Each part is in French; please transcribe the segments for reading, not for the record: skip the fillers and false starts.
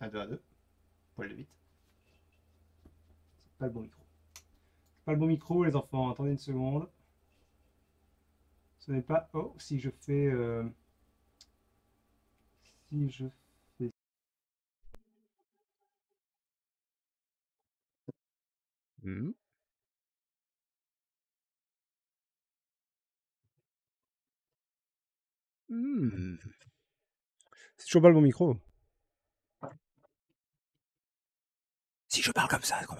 À 2 à 2. Poil de vite. C'est pas le bon micro. Pas le bon micro, les enfants. Attendez une seconde. Ce n'est pas. Oh, si je fais. Si je fais. Hmm. Hmm. C'est toujours pas le bon micro. Si je parle comme ça, est-ce que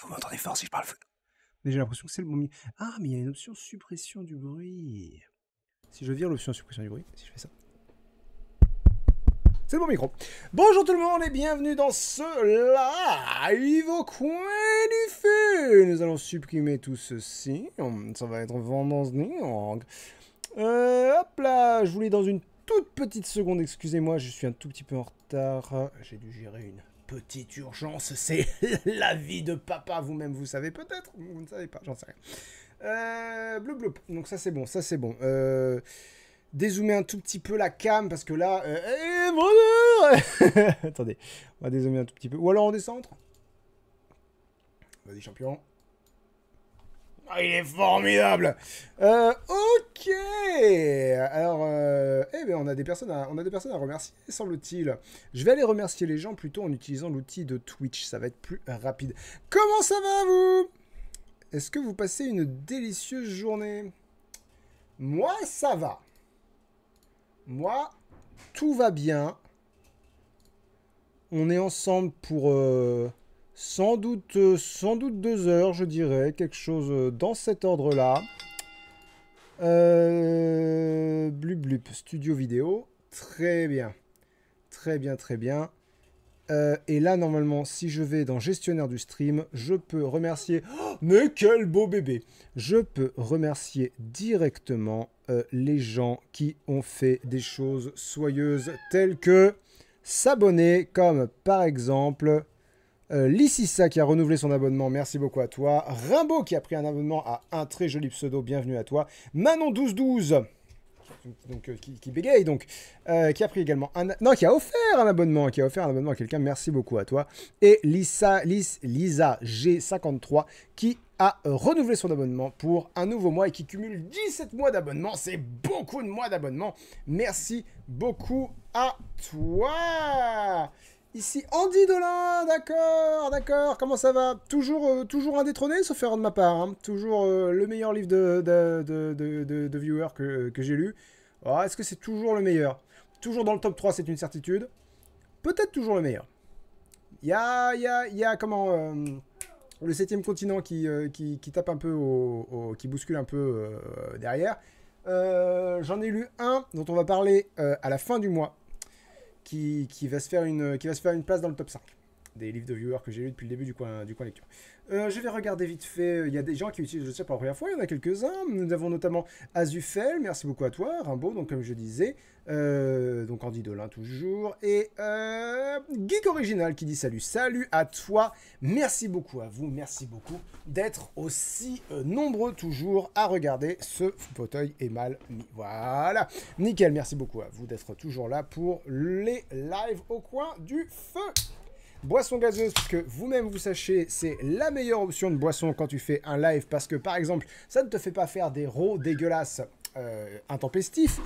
vous m'entendez fort si je parle fort? Mais j'ai l'impression que c'est le bon micro. Ah, mais il y a une option suppression du bruit. Si je vire l'option suppression du bruit, si je fais ça. C'est le bon micro. Bonjour tout le monde et bienvenue dans ce live au coin du feu. Nous allons supprimer tout ceci. Ça va être vendance. Hop là, je voulais dans une toute petite seconde, excusez-moi, je suis un tout petit peu en retard. J'ai dû gérer une petite urgence, c'est la vie de papa, vous-même vous savez peut-être, vous ne savez pas, j'en sais rien. Bloup bloup, donc ça c'est bon, ça c'est bon. Dézoomer un tout petit peu la cam parce que là... bonjour. Attendez, on va dézoomer un tout petit peu. Ou alors on descentre. Vas-y champion. Ah, il est formidable. Ok. Alors, eh bien, on a des personnes à remercier, semble-t-il. Je vais aller remercier les gens plutôt en utilisant l'outil de Twitch. Ça va être plus rapide. Comment ça va, vous? Est-ce que vous passez une délicieuse journée? Moi, ça va. Moi, tout va bien. On est ensemble pour sans doute 2 heures, je dirais. Quelque chose dans cet ordre-là. Blup blup, studio vidéo. Très bien. Très bien, très bien. Et là, normalement, si je vais dans gestionnaire du stream, je peux remercier... Oh, mais quel beau bébé! Je peux remercier directement les gens qui ont fait des choses soyeuses telles que s'abonner, comme par exemple... Lississa qui a renouvelé son abonnement, merci beaucoup à toi. Rimbaud qui a pris un abonnement à un très joli pseudo, bienvenue à toi. Manon1212, donc, qui bégaye, donc, qui a pris également un... Non, qui a offert un abonnement, à quelqu'un, merci beaucoup à toi. Et Lisa G53 qui a renouvelé son abonnement pour un nouveau mois et qui cumule 17 mois d'abonnement. C'est beaucoup de mois d'abonnement. Merci beaucoup à toi. Ici, Andy Dolin, d'accord, comment ça va? Toujours indétrôné, sauf erreur de ma part, hein. Toujours le meilleur livre de viewers que j'ai lu. Oh, est-ce que c'est toujours le meilleur? Toujours dans le top 3, c'est une certitude. Peut-être toujours le meilleur. Il y a comment... le 7e continent qui tape un peu, qui bouscule un peu derrière. J'en ai lu un dont on va parler à la fin du mois. Qui va se faire une place dans le top 5 des livres de viewers que j'ai lu depuis le début du coin lecture. Je vais regarder vite fait. Il y a des gens qui utilisent le chat pour la première fois. Il y en a quelques-uns. Nous avons notamment Azufel. Merci beaucoup à toi. Rimbaud, donc comme je disais. Donc Andy Dolin toujours. Et Geek Original qui dit salut. Salut à toi. Merci beaucoup à vous. Merci beaucoup d'être aussi nombreux toujours à regarder ce fauteuil est mal mis. Voilà. Nickel. Merci beaucoup à vous d'être toujours là pour les lives au coin du feu. Boisson gazeuse, parce que vous-même vous sachez, c'est la meilleure option de boisson quand tu fais un live, parce que par exemple, ça ne te fait pas faire des rots dégueulasses intempestifs.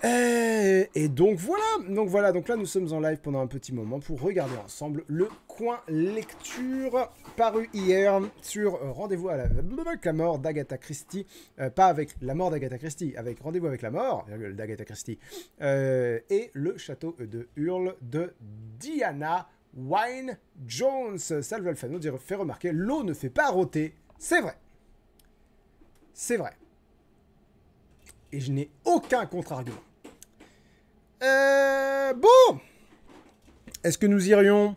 Et donc voilà, donc là nous sommes en live pendant un petit moment pour regarder ensemble le coin lecture paru hier sur Rendez-vous avec la mort d'Agatha Christie, pas avec la mort d'Agatha Christie, avec Rendez-vous avec la mort d'Agatha Christie, et le château de Hurle de Diana Wynne Jones. Salve Alfano fait remarquer, l'eau ne fait pas rôter, c'est vrai. C'est vrai. Et je n'ai aucun contre-argument. Bon. Est-ce que nous irions?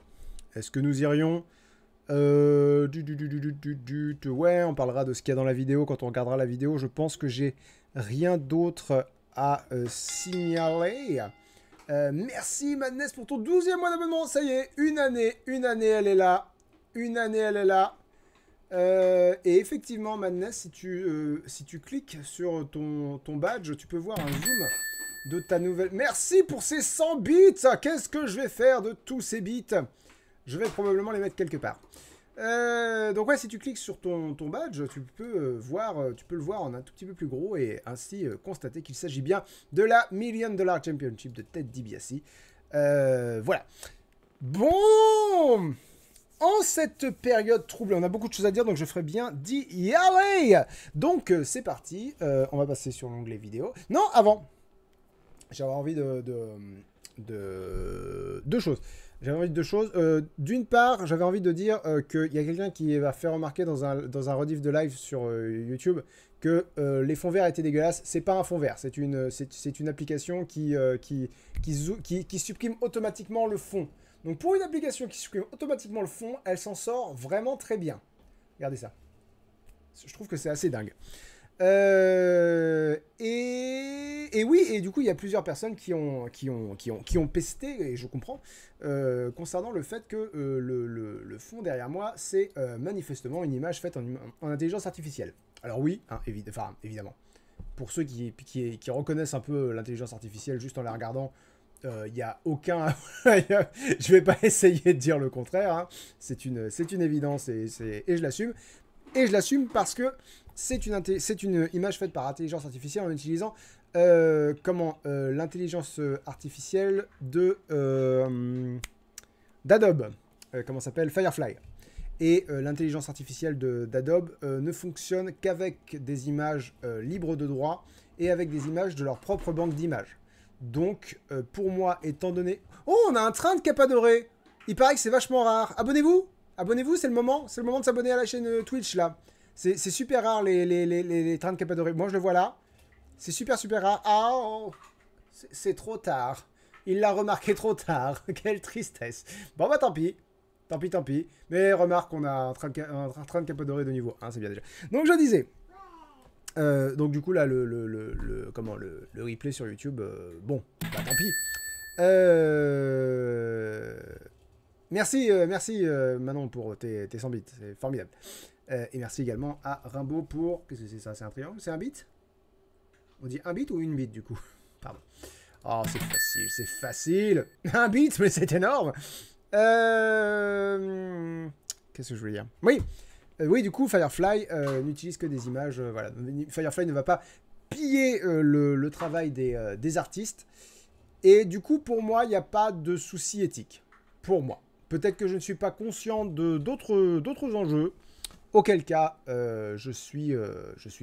Ouais, on parlera de ce qu'il y a dans la vidéo quand on regardera la vidéo. Je pense que j'ai rien d'autre à signaler. Merci Madness pour ton 12e mois d'abonnement. Ça y est, une année, elle est là. Et effectivement, Madness, si tu cliques sur ton badge, tu peux voir un zoom de ta nouvelle... Merci pour ces 100 bits. Qu'est-ce que je vais faire de tous ces bits? Je vais probablement les mettre quelque part. Donc ouais, si tu cliques sur ton badge, tu peux le voir en un tout petit peu plus gros et ainsi constater qu'il s'agit bien de la $1 Million Championship de Ted DiBiase. Voilà. Bon, en cette période troublée, on a beaucoup de choses à dire, donc je ferai bien d'y aller. Donc c'est parti, on va passer sur l'onglet vidéo. Non, avant, j'avais envie de deux choses. J'avais envie de deux choses. D'une part, j'avais envie de dire qu'il y a quelqu'un qui va faire remarquer dans un rediff de live sur YouTube que les fonds verts étaient dégueulasses. C'est pas un fond vert, c'est une application qui supprime automatiquement le fond. Donc pour une application qui supprime automatiquement le fond, elle s'en sort vraiment très bien. Regardez ça. Je trouve que c'est assez dingue. Et oui, et du coup, il y a plusieurs personnes qui ont pesté, et je comprends, concernant le fait que le fond derrière moi, c'est manifestement une image faite en intelligence artificielle. Alors oui, hein, évidemment. Pour ceux qui reconnaissent un peu l'intelligence artificielle juste en la regardant, il n'y a aucun... je vais pas essayer de dire le contraire, hein. C'est une évidence et je l'assume. Et je l'assume parce que c'est une image faite par intelligence artificielle en utilisant l'intelligence artificielle d'Adobe, comment s'appelle, Firefly. Et l'intelligence artificielle d'Adobe ne fonctionne qu'avec des images libres de droit et avec des images de leur propre banque d'images. Donc, pour moi, étant donné... Oh, on a un train de Cap Adoré. Il paraît que c'est vachement rare. Abonnez-vous. Abonnez-vous, c'est le moment. C'est le moment de s'abonner à la chaîne Twitch, là. C'est super rare, les trains de Cap Adoré. Moi, je le vois là. C'est super rare. Ah, oh, c'est trop tard. Il l'a remarqué trop tard. Quelle tristesse. Bon, bah, tant pis. Tant pis. Mais remarque qu'on a un train de Cap Adoré de niveau 1, c'est bien déjà. Donc, je disais... donc du coup là le replay sur YouTube, bon, bah tant pis. Merci Manon pour tes 100 bits, c'est formidable. Et merci également à Rimbaud pour... Qu'est-ce que c'est ça? C'est un triangle? C'est un bit? On dit un bit ou une bit du coup? Pardon. Oh c'est facile. Un bit, mais c'est énorme. Qu'est-ce que je voulais dire? Oui, du coup, Firefly n'utilise que des images. Voilà. Firefly ne va pas piller le travail des artistes. Et du coup, pour moi, il n'y a pas de souci éthique. Pour moi. Peut-être que je ne suis pas conscient d'autres enjeux. Auquel cas, je suis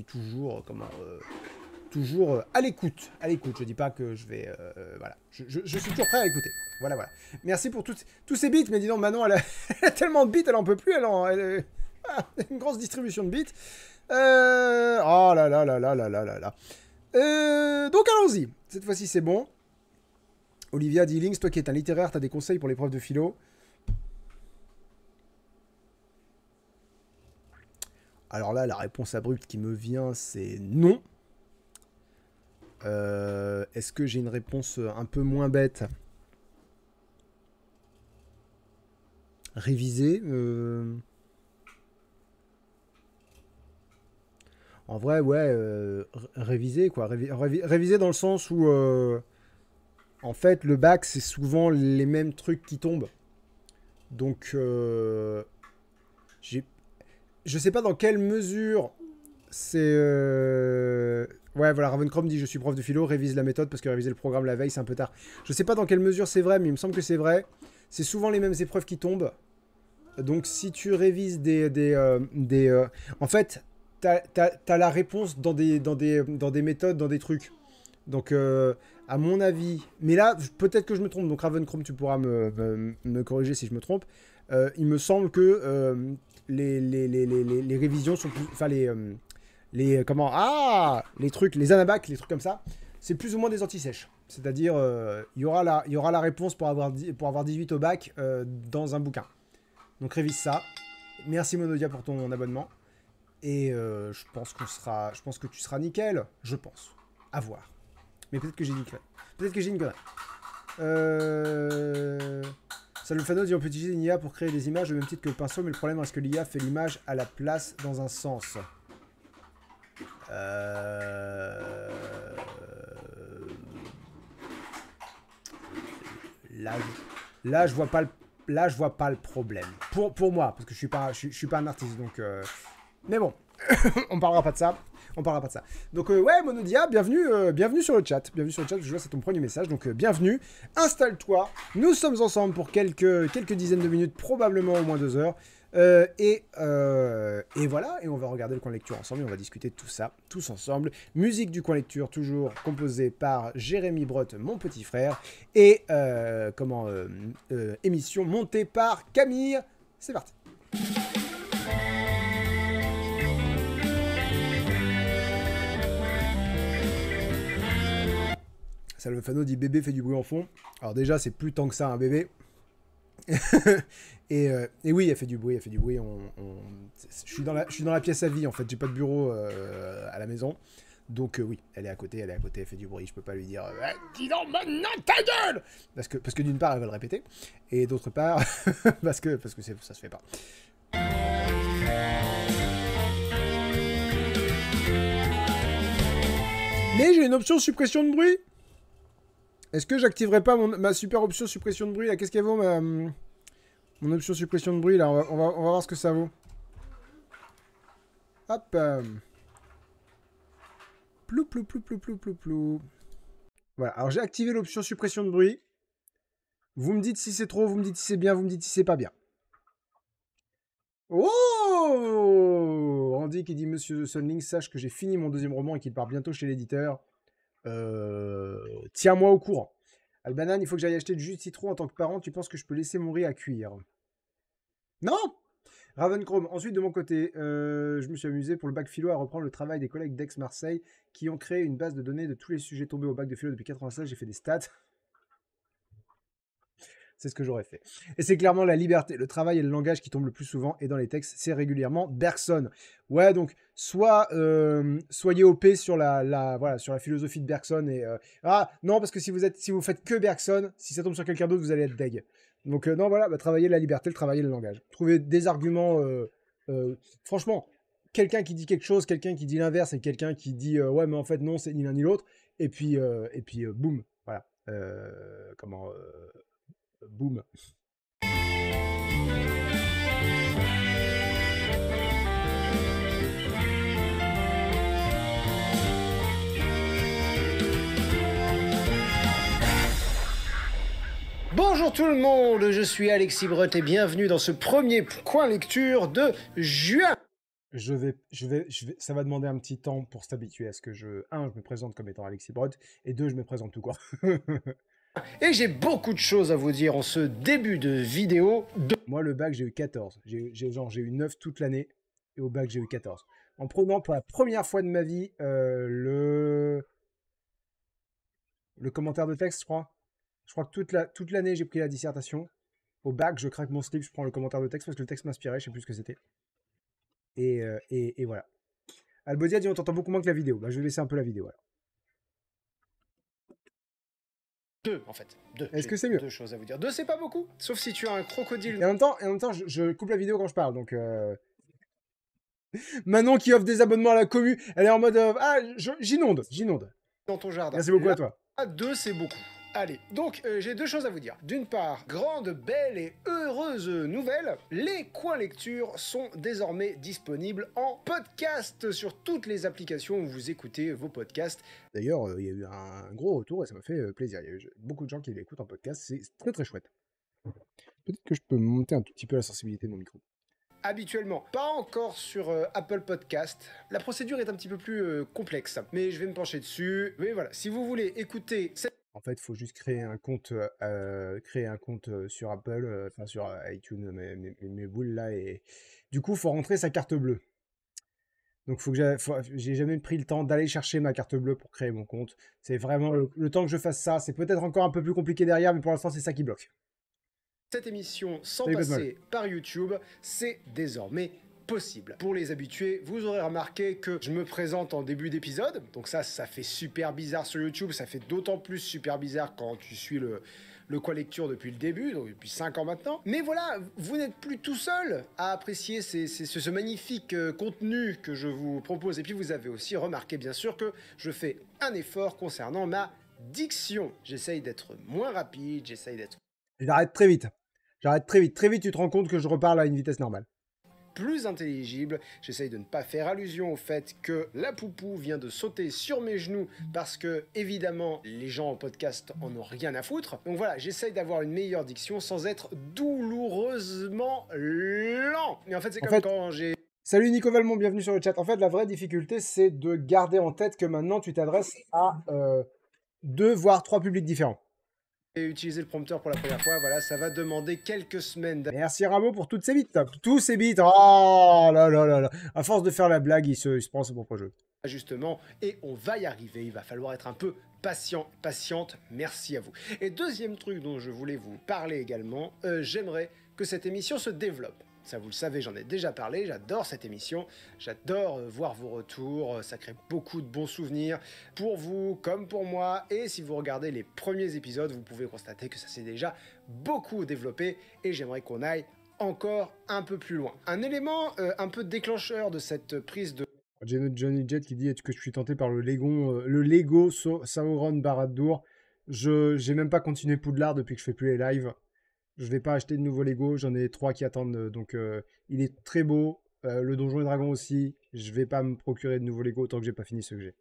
toujours, toujours à l'écoute. À l'écoute. Je dis pas que je vais... voilà. Je suis toujours prêt à écouter. Voilà. Merci pour tous ces bits. Mais dis donc, Manon, elle a tellement de bits, elle en peut plus. Elle une grosse distribution de bits. Oh là là. Donc allons-y. Cette fois-ci, c'est bon. Olivia dit Links, toi qui es un littéraire, t'as des conseils pour l'épreuve de philo? Alors là, la réponse abrupte qui me vient, c'est non. Est-ce que j'ai une réponse un peu moins bête? Réviser En vrai, ouais, réviser, quoi. Réviser dans le sens où, en fait, le bac, c'est souvent les mêmes trucs qui tombent. Donc, je sais pas dans quelle mesure c'est... Ouais, voilà, Ravencrom dit « Je suis prof de philo, révise la méthode parce que réviser le programme la veille, c'est un peu tard. » Je sais pas dans quelle mesure c'est vrai, mais il me semble que c'est vrai. C'est souvent les mêmes épreuves qui tombent. Donc, si tu révises en fait... T'as la réponse dans des méthodes, dans des trucs. Donc, à mon avis... Mais là, peut-être que je me trompe. Donc, Ravencrom, tu pourras me corriger si je me trompe. Il me semble que les révisions sont plus... Enfin, les trucs, les anabacs, les trucs comme ça, c'est plus ou moins des anti-sèches. C'est-à-dire, il y aura la réponse pour avoir 18 au bac dans un bouquin. Donc, révise ça. Merci, Monodia, pour ton abonnement. Et je pense que tu seras nickel. Je pense. À voir. Mais peut-être que j'ai dit une connerie. Salut Fano dit on peut utiliser une IA pour créer des images au même titre que le pinceau, mais le problème est que l'IA fait l'image à la place dans un sens. là, je vois pas le problème. Pour moi, parce que je suis pas un artiste, donc... Mais bon, on parlera pas de ça. Donc ouais, Monodia, bienvenue sur le chat. Bienvenue sur le chat, je vois c'est ton premier message, donc bienvenue. Installe-toi, nous sommes ensemble pour quelques dizaines de minutes, probablement au moins 2 heures. Et voilà, et on va regarder le coin lecture ensemble et on va discuter de tout ça, tous ensemble. Musique du coin lecture, toujours composée par Jérémy Brott, mon petit frère. Et émission montée par Camille. C'est parti. Salvefano dit bébé fait du bruit en fond. Alors déjà, c'est plus tant que ça un bébé. et oui, elle fait du bruit. Je suis dans la pièce à vie en fait. J'ai pas de bureau à la maison. Donc oui, elle est à côté, elle fait du bruit. Je peux pas lui dire dis donc maintenant ta gueule parce que d'une part elle va le répéter et d'autre part parce que ça se fait pas. Mais j'ai une option suppression de bruit. Est-ce que j'activerai pas ma super option suppression de bruit là? Qu'est-ce qu'elle vaut mon option suppression de bruit là? On va voir ce que ça vaut. Hop. Plou plou plou plou plou plou plou. Voilà, alors j'ai activé l'option suppression de bruit. Vous me dites si c'est trop, vous me dites si c'est bien, vous me dites si c'est pas bien. Oh Andy qui dit Monsieur Sunling, sache que j'ai fini mon 2e roman et qu'il part bientôt chez l'éditeur. Tiens-moi au courant. Albanan, il faut que j'aille acheter du jus de citron en tant que parent. Tu penses que je peux laisser mon riz à cuire? Non. Ravenchrome. Ensuite, de mon côté, je me suis amusé pour le bac philo à reprendre le travail des collègues d'Aix-Marseille qui ont créé une base de données de tous les sujets tombés au bac de philo depuis 96. J'ai fait des stats. C'est ce que j'aurais fait. Et c'est clairement la liberté, le travail et le langage qui tombent le plus souvent, et dans les textes, c'est régulièrement Bergson. Ouais, donc, soyez OP sur voilà, sur la philosophie de Bergson, et... ah, non, parce que si vous faites que Bergson, si ça tombe sur quelqu'un d'autre, vous allez être deg. Donc, non, voilà, travaillez la liberté, le travail et le langage. Trouvez des arguments... franchement, quelqu'un qui dit quelque chose, quelqu'un qui dit l'inverse, et quelqu'un qui dit ouais, mais en fait, non, c'est ni l'un ni l'autre, et puis boum, voilà. Boum. Bonjour tout le monde, je suis Alexis Brott et bienvenue dans ce premier coin lecture de juin. Ça va demander un petit temps pour s'habituer à ce que je me présente comme étant Alexis Brott et 2, je me présente tout court. Et j'ai beaucoup de choses à vous dire en ce début de vidéo. Moi, le bac, j'ai eu 14. J'ai eu 9 toute l'année. Et au bac, j'ai eu 14. En prenant pour la première fois de ma vie le commentaire de texte, je crois. Je crois que toute l'année, j'ai pris la dissertation. Au bac, je craque mon slip, je prends le commentaire de texte parce que le texte m'inspirait, je sais plus ce que c'était. Et voilà. Albodia dit on t'entend beaucoup moins que la vidéo. Bah, je vais laisser un peu la vidéo alors. 2 en fait. 2. Est-ce que c'est mieux? 2 choses à vous dire. 2 c'est pas beaucoup, sauf si tu as un crocodile. Et en même temps, je coupe la vidéo quand je parle, donc... Manon qui offre des abonnements à la commu, elle est en mode... j'inonde. Dans ton jardin. Merci beaucoup à toi. 2 c'est beaucoup. Allez, donc j'ai 2 choses à vous dire. D'une part, grande, belle et heureuse nouvelle, les coins lecture sont désormais disponibles en podcast sur toutes les applications où vous écoutez vos podcasts. D'ailleurs, il y a eu un gros retour et ça m'a fait plaisir. Il y a eu beaucoup de gens qui l'écoutent en podcast, c'est très très chouette. Peut-être que je peux monter un tout petit peu la sensibilité de mon micro. Habituellement, pas encore sur Apple Podcast. La procédure est un petit peu plus complexe, mais je vais me pencher dessus. Mais voilà, si vous voulez écouter cette... En fait, il faut juste créer un compte sur Apple, enfin sur iTunes, mes boules là, et du coup, il faut rentrer sa carte bleue. Donc, j'ai jamais pris le temps d'aller chercher ma carte bleue pour créer mon compte. C'est vraiment le temps que je fasse ça. C'est peut-être encore un peu plus compliqué derrière, mais pour l'instant, c'est ça qui bloque. Cette émission sans passer par YouTube, c'est désormais possible. Pour les habitués, vous aurez remarqué que je me présente en début d'épisode, donc ça fait super bizarre sur YouTube, ça fait d'autant plus super bizarre quand tu suis le coin lecture depuis le début, donc depuis 5 ans maintenant. Mais voilà, vous n'êtes plus tout seul à apprécier ce magnifique contenu que je vous propose. Et puis vous avez aussi remarqué bien sûr que je fais un effort concernant ma diction. J'essaye d'être moins rapide, j'essaye d'être J'arrête très vite. J'arrête très vite. Très vite, tu te rends compte que je reparle à une vitesse normale. Plus intelligible. J'essaye de ne pas faire allusion au fait que la poupou vient de sauter sur mes genoux parce que, évidemment, les gens en podcast en ont rien à foutre. Donc voilà, j'essaye d'avoir une meilleure diction sans être douloureusement lent. Mais en fait, c'est comme quand j'ai... Salut Nico Valmont, bienvenue sur le chat. En fait, la vraie difficulté, c'est de garder en tête que maintenant, tu t'adresses à 2 voire 3 publics différents. J'ai utilisé le prompteur pour la première fois, voilà, ça va demander quelques semaines. Merci Rameau pour toutes ces bits. Tous ces bits. Oh là là là là. À force de faire la blague, il se prend son propre jeu. Justement, et on va y arriver, il va falloir être un peu patient, patiente, merci à vous. Et deuxième truc dont je voulais vous parler également, j'aimerais que cette émission se développe. Ça, vous le savez, j'en ai déjà parlé, j'adore cette émission, j'adore voir vos retours, ça crée beaucoup de bons souvenirs pour vous comme pour moi, et si vous regardez les premiers épisodes, vous pouvez constater que ça s'est déjà beaucoup développé, et j'aimerais qu'on aille encore un peu plus loin. Un élément un peu déclencheur de cette prise de... J'ai notre Johnny Jet qui dit est-ce que je suis tenté par le Lego Sauron Barad-dûr. J'ai même pas continué Poudlard depuis que je fais plus les lives. Je vais pas acheter de nouveaux Lego, j'en ai 3 qui attendent, donc il est très beau. Le Donjon et Dragon aussi. Je vais pas me procurer de nouveaux Lego tant que j'ai pas fini ceux que j'ai.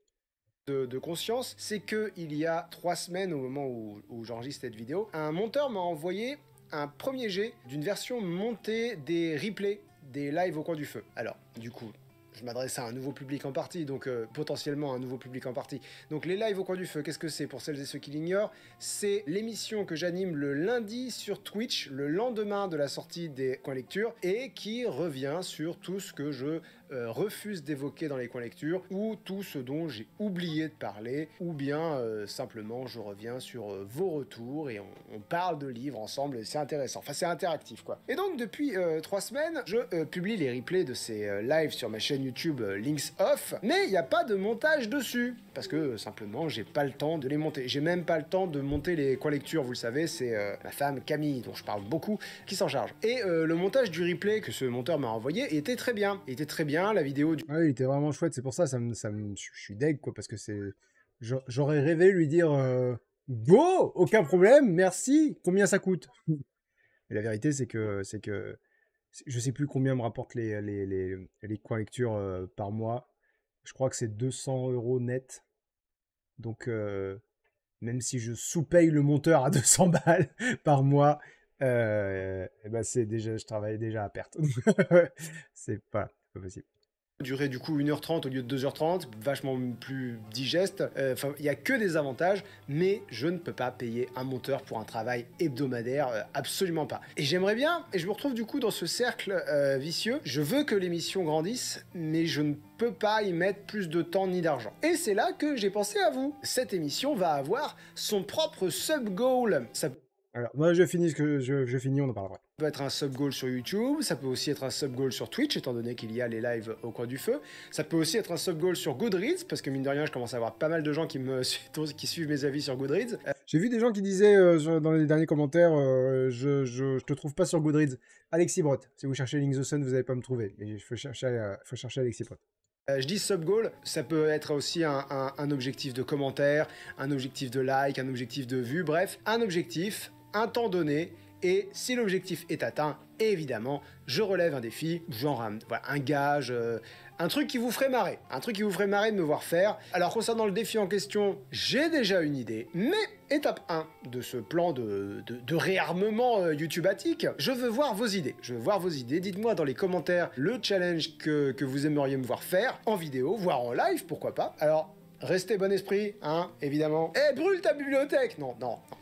De conscience, c'est que il y a 3 semaines, au moment où j'enregistre cette vidéo, un monteur m'a envoyé un premier jet d'une version montée des replays des lives au coin du feu. Alors, du coup, je m'adresse à un nouveau public en partie, donc potentiellement un nouveau public en partie. Donc les lives au coin du feu, qu'est-ce que c'est pour celles et ceux qui l'ignorent? C'est l'émission que j'anime le lundi sur Twitch, le lendemain de la sortie des coins lecture, et qui revient sur tout ce que je refuse d'évoquer dans les coins lecture, ou tout ce dont j'ai oublié de parler, ou bien simplement je reviens sur vos retours et on parle de livres ensemble, et c'est intéressant. Enfin, c'est interactif, quoi. Et donc, depuis 3 semaines, je publie les replays de ces lives sur ma chaîne YouTube Links Off, mais il n'y a pas de montage dessus, parce que simplement, j'ai pas le temps de les monter. J'ai même pas le temps de monter les coins lecture, vous le savez, c'est ma femme Camille, dont je parle beaucoup, qui s'en charge. Et le montage du replay que ce monteur m'a envoyé était très bien. Il était très bien, la vidéo du... Ouais, il était vraiment chouette, c'est pour ça, je suis deg, quoi, parce que c'est... J'aurais rêvé lui dire Go, aucun problème, merci, combien ça coûte? Et la vérité, c'est que je sais plus combien me rapportent les coins lecture par mois. Je crois que c'est 200 € net. Donc, même si je sous-paye le monteur à 200 balles par mois, eh ben c'est déjà, je travaille déjà à perte. C'est pas possible. durait du coup 1h30 au lieu de 2h30, vachement plus digeste. Enfin, il n'y a que des avantages, mais je ne peux pas payer un monteur pour un travail hebdomadaire, absolument pas. Et j'aimerais bien, et je me retrouve du coup dans ce cercle vicieux, je veux que l'émission grandisse, mais je ne peux pas y mettre plus de temps ni d'argent. Et c'est là que j'ai pensé à vous. Cette émission va avoir son propre sub-goal. Ça Alors, moi, je finis, je finis, on en parlera. peut être un sub-goal sur YouTube, ça peut aussi être un sub-goal sur Twitch, étant donné qu'il y a les lives au coin du feu. Ça peut aussi être un sub-goal sur Goodreads, parce que mine de rien, je commence à avoir pas mal de gens qui suivent mes avis sur Goodreads. J'ai vu des gens qui disaient dans les derniers commentaires je te trouve pas sur Goodreads. Alexis Brot. Si vous cherchez Link the Sun, vous n'allez pas me trouver. Il faut chercher Alexis Brot. Je dis sub-goal, ça peut être aussi un objectif de commentaire, un objectif de like, un objectif de vue, bref, un objectif, un temps donné, et si l'objectif est atteint, évidemment, je relève un défi, genre un gage, un truc qui vous ferait marrer, de me voir faire. Alors concernant le défi en question, j'ai déjà une idée, mais étape 1 de ce plan de réarmement YouTubeatique, je veux voir vos idées. Dites-moi dans les commentaires le challenge que vous aimeriez me voir faire, en vidéo, voire en live, pourquoi pas. Alors, restez bon esprit, hein, évidemment. Eh, brûle ta bibliothèque! Non.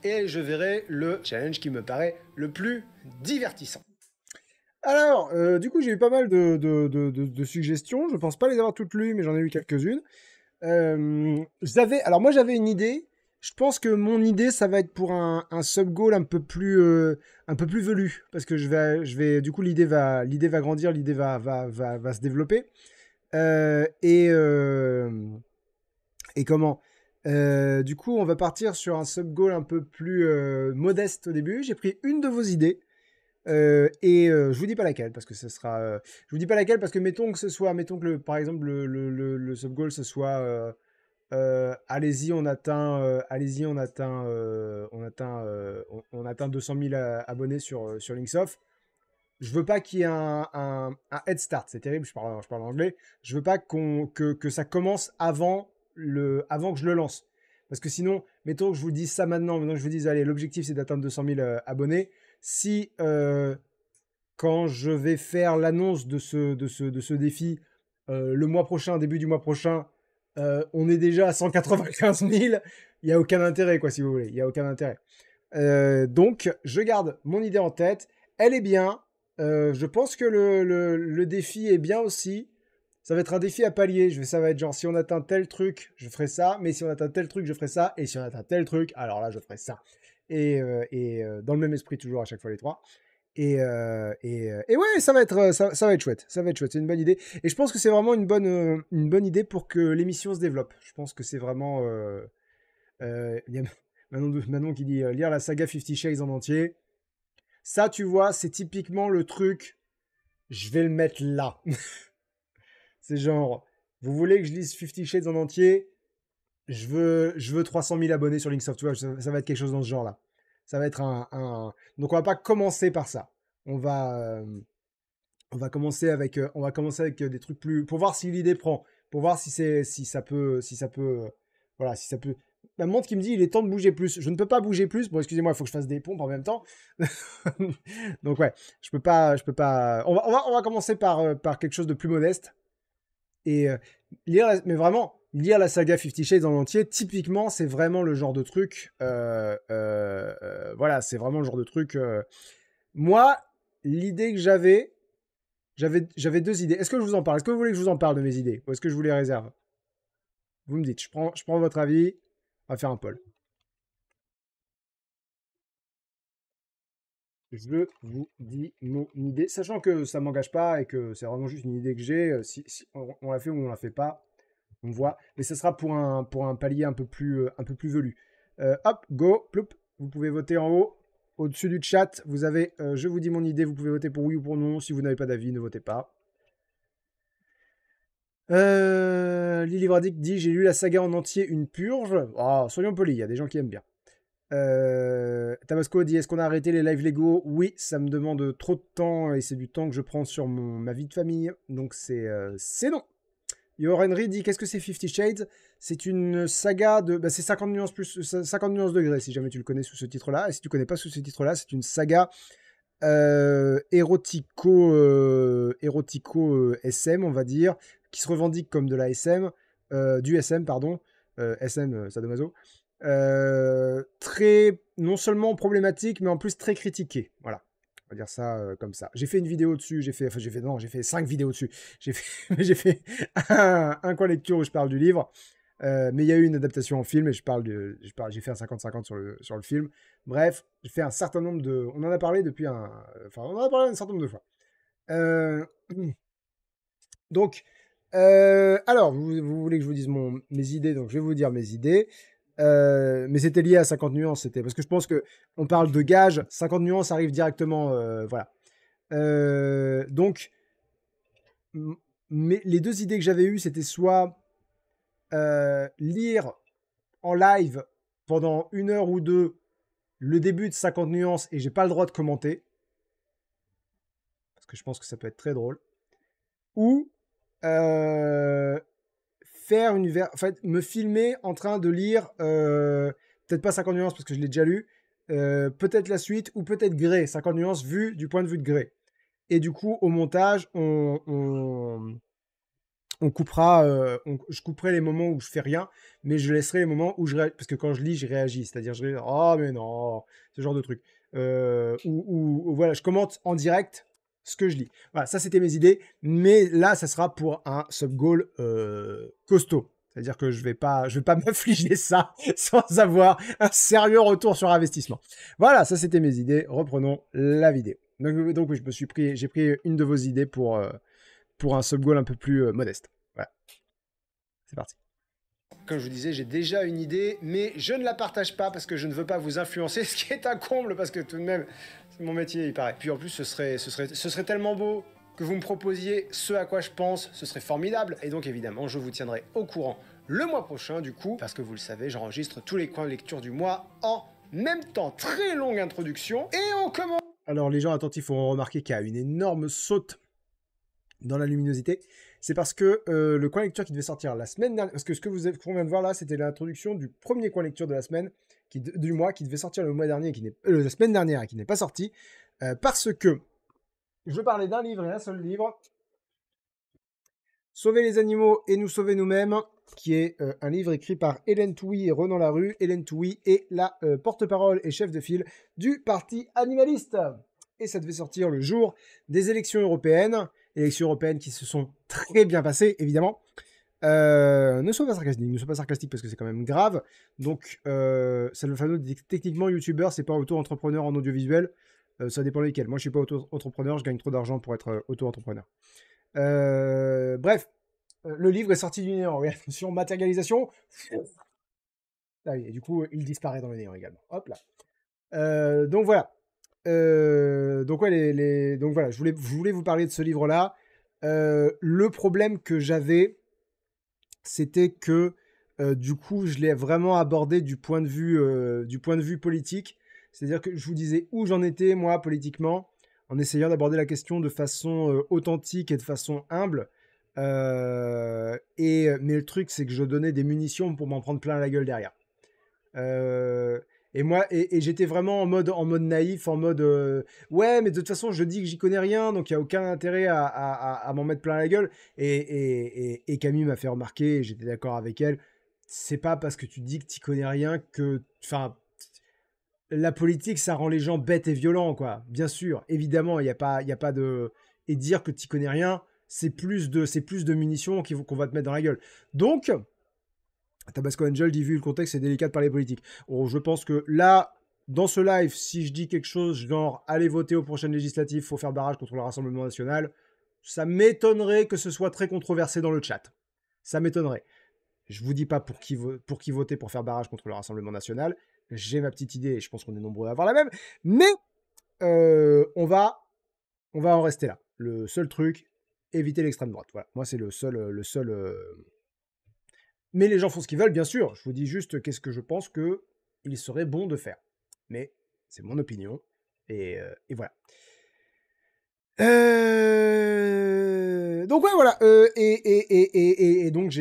Et je verrai le challenge qui me paraît le plus divertissant. Alors, du coup, j'ai eu pas mal de suggestions. Je pense pas les avoir toutes lues, mais j'en ai eu quelques-unes. Alors moi, j'avais une idée. Je pense que mon idée, ça va être pour un sub-goal un peu plus velu. Parce que du coup, l'idée va grandir, l'idée va se développer. Et comment du coup, on va partir sur un sub-goal un peu plus modeste au début. J'ai pris une de vos idées. Je vous dis pas laquelle parce que ce sera. Je vous dis pas laquelle parce que mettons que par exemple le sub-goal ce soit allez-y, allez-y, on atteint 200 000 abonnés sur Linksoft. Je veux pas qu'il y ait un head start, c'est terrible, je parle anglais. Je veux pas que ça commence avant que je le lance. Parce que sinon, mettons que je vous dise ça maintenant que je vous dise, allez, l'objectif c'est d'atteindre 200 000 abonnés. Si quand je vais faire l'annonce de ce défi le mois prochain, début du mois prochain, on est déjà à 195 000, il n'y a aucun intérêt, quoi, si vous voulez. Il n'y a aucun intérêt. Donc, je garde mon idée en tête. Elle est bien. Je pense que le défi est bien aussi. Ça va être un défi à palier. Ça va être genre, si on atteint tel truc, je ferai ça. Mais si on atteint tel truc, je ferai ça. Et si on atteint tel truc, alors là, je ferai ça. Et dans le même esprit, toujours à chaque fois les trois. Et ouais, ça va être chouette. Ça va être chouette. C'est une bonne idée. Et je pense que c'est vraiment une bonne idée pour que l'émission se développe. Je pense que c'est vraiment. Il y a Manon qui dit lire la saga Fifty Shades en entier. Ça, tu vois, c'est typiquement le truc. Je vais le mettre là. C'est genre, vous voulez que je lise Fifty Shades en entier? Je veux 300 000 abonnés sur Linksoft. Tu vois, ça va être quelque chose dans ce genre-là. Ça va être Donc, on va pas commencer par ça. On va commencer avec des trucs plus pour voir si l'idée prend, pour voir si ça peut voilà, si ça peut. Ma montre qui me dit il est temps de bouger plus. Je ne peux pas bouger plus. Bon, excusez-moi, il faut que je fasse des pompes en même temps. Donc ouais, je peux pas. On va commencer par quelque chose de plus modeste et mais vraiment lire la saga Fifty Shades en entier. Typiquement, c'est vraiment le genre de truc. Voilà, c'est vraiment le genre de truc. Moi, l'idée que j'avais deux idées. Est-ce que je vous en parle? Est-ce que vous voulez que je vous en parle de mes idées? Ou est-ce que je vous les réserve? Vous me dites, je prends votre avis. On va faire un poll. Je vous dis mon idée, sachant que ça ne m'engage pas et que c'est vraiment juste une idée que j'ai. Si on la fait ou on la fait pas, on voit. Mais ce sera pour un palier un peu plus velu. Hop, go, ploup. Vous pouvez voter en haut. Au-dessus du chat, vous avez je vous dis mon idée. Vous pouvez voter pour oui ou pour non. Si vous n'avez pas d'avis, ne votez pas. Lily Vradic dit j'ai lu la saga en entier, une purge. Oh, soyons polis, il y a des gens qui aiment bien. Tabasco dit est-ce qu'on a arrêté les lives Lego? Oui, ça me demande trop de temps et c'est du temps que je prends sur ma vie de famille, donc c'est non. Yorenry dit qu'est-ce que c'est 50 Shades? C'est une saga de c'est 50 nuances plus 50 nuances degrés si jamais tu le connais sous ce titre-là, et si tu connais pas sous ce titre-là, c'est une saga érotico SM, on va dire, qui se revendique comme de la SM, du SM, pardon, SM sadomaso, très, non seulement problématique, mais en plus très critiqué. Voilà, on va dire ça comme ça. J'ai fait une vidéo dessus, j'ai fait 5 vidéos dessus. J'ai fait un coin lecture où je parle du livre. Mais il y a eu une adaptation en film et j'ai fait un 50-50 sur le film. Bref, j'ai fait un certain nombre de. On en a parlé on en a parlé un certain nombre de fois. Donc, alors, vous voulez que je vous dise mes idées, donc je vais vous dire mes idées. Mais c'était lié à 50 nuances, c'était parce que je pense que on parle de gage, 50 nuances arrive directement, voilà. Donc, mais les deux idées que j'avais eues, c'était soit lire en live pendant 1 heure ou 2 le début de 50 nuances et j'ai pas le droit de commenter parce que je pense que ça peut être très drôle, ou faire en fait me filmer en train de lire peut-être pas 50 nuances parce que je l'ai déjà lu, peut-être la suite ou peut-être Grey, 50 nuances vu du point de vue de Grey, et du coup au montage on coupera, je couperai les moments où je fais rien, mais je laisserai les moments où parce que quand je lis, je réagis, c'est-à-dire je vais oh mais non, ce genre de truc, ou voilà, je commente en direct ce que je lis. Voilà, ça c'était mes idées, mais là ça sera pour un sub goal costaud. C'est-à-dire que je vais pas m'affliger ça sans avoir un sérieux retour sur investissement. Voilà, ça c'était mes idées. Reprenons la vidéo. Donc j'ai pris une de vos idées pour un sub-goal un peu plus modeste. Voilà. C'est parti. Comme je vous disais, j'ai déjà une idée, mais je ne la partage pas parce que je ne veux pas vous influencer, ce qui est un comble parce que tout de même, c'est mon métier, il paraît. Puis en plus, ce serait tellement beau que vous me proposiez ce à quoi je pense, ce serait formidable. Et donc évidemment, je vous tiendrai au courant le mois prochain du coup, parce que vous le savez, j'enregistre tous les coins de lecture du mois en même temps. Très longue introduction, et on commence. Alors les gens attentifs auront remarqué qu'il y a une énorme saute dans la luminosité. C'est parce que le coin lecture qui devait sortir la semaine dernière, parce que ce qu'on vient de voir là, c'était l'introduction du premier coin lecture de la semaine, du mois, qui devait sortir le mois dernier, la semaine dernière, et qui n'est pas sorti, parce que je parlais d'un livre et un seul livre, Sauver les animaux et nous sauver nous-mêmes, qui est un livre écrit par Hélène Touy et Ronan Larue. Hélène Touy est la porte-parole et chef de file du parti animaliste. Et ça devait sortir le jour des élections européennes qui se sont très bien passées, évidemment. Ne sois pas sarcastique parce que c'est quand même grave. Donc, Salvo Fano dit techniquement youtubeur, c'est pas auto-entrepreneur en audiovisuel. Ça dépend lesquels. Moi, je suis pas auto-entrepreneur, je gagne trop d'argent pour être auto-entrepreneur. Bref, le livre est sorti du néant. Oui, attention, matérialisation. Ah oui, et du coup, il disparaît dans le néant également. Hop là. Donc voilà. Donc voilà, je voulais vous parler de ce livre-là. Le problème que j'avais, c'était que du coup, je l'ai vraiment abordé du point de vue politique. C'est-à-dire que je vous disais où j'en étais, moi, politiquement, en essayant d'aborder la question de façon authentique et de façon humble. Mais le truc, c'est que je donnais des munitions pour m'en prendre plein la gueule derrière. Et moi, j'étais vraiment en mode naïf, en mode ouais, mais de toute façon, je dis que j'y connais rien, donc il n'y a aucun intérêt à m'en mettre plein la gueule. Et Camille m'a fait remarquer, et j'étais d'accord avec elle, c'est pas parce que tu dis que tu connais rien que. Enfin, la politique, ça rend les gens bêtes et violents, quoi. Bien sûr, évidemment, il n'y a pas de. Et dire que tu connais rien, c'est plus de munitions qu'on va te mettre dans la gueule. Donc. Tabasco Angel dit vu le contexte, c'est délicat de parler politique. Bon, je pense que là, dans ce live, si je dis quelque chose genre allez voter aux prochaines législatives, faut faire barrage contre le Rassemblement national, ça m'étonnerait que ce soit très controversé dans le chat. Ça m'étonnerait. Je vous dis pas pour qui voter pour faire barrage contre le Rassemblement national. J'ai ma petite idée et je pense qu'on est nombreux à avoir la même. Mais on va en rester là. Le seul truc, éviter l'extrême droite. Voilà. Moi, c'est le seul. Mais les gens font ce qu'ils veulent, bien sûr. Je vous dis juste qu'est-ce que je pense qu'il serait bon de faire. Mais c'est mon opinion. Et voilà. Donc ouais, voilà. Et donc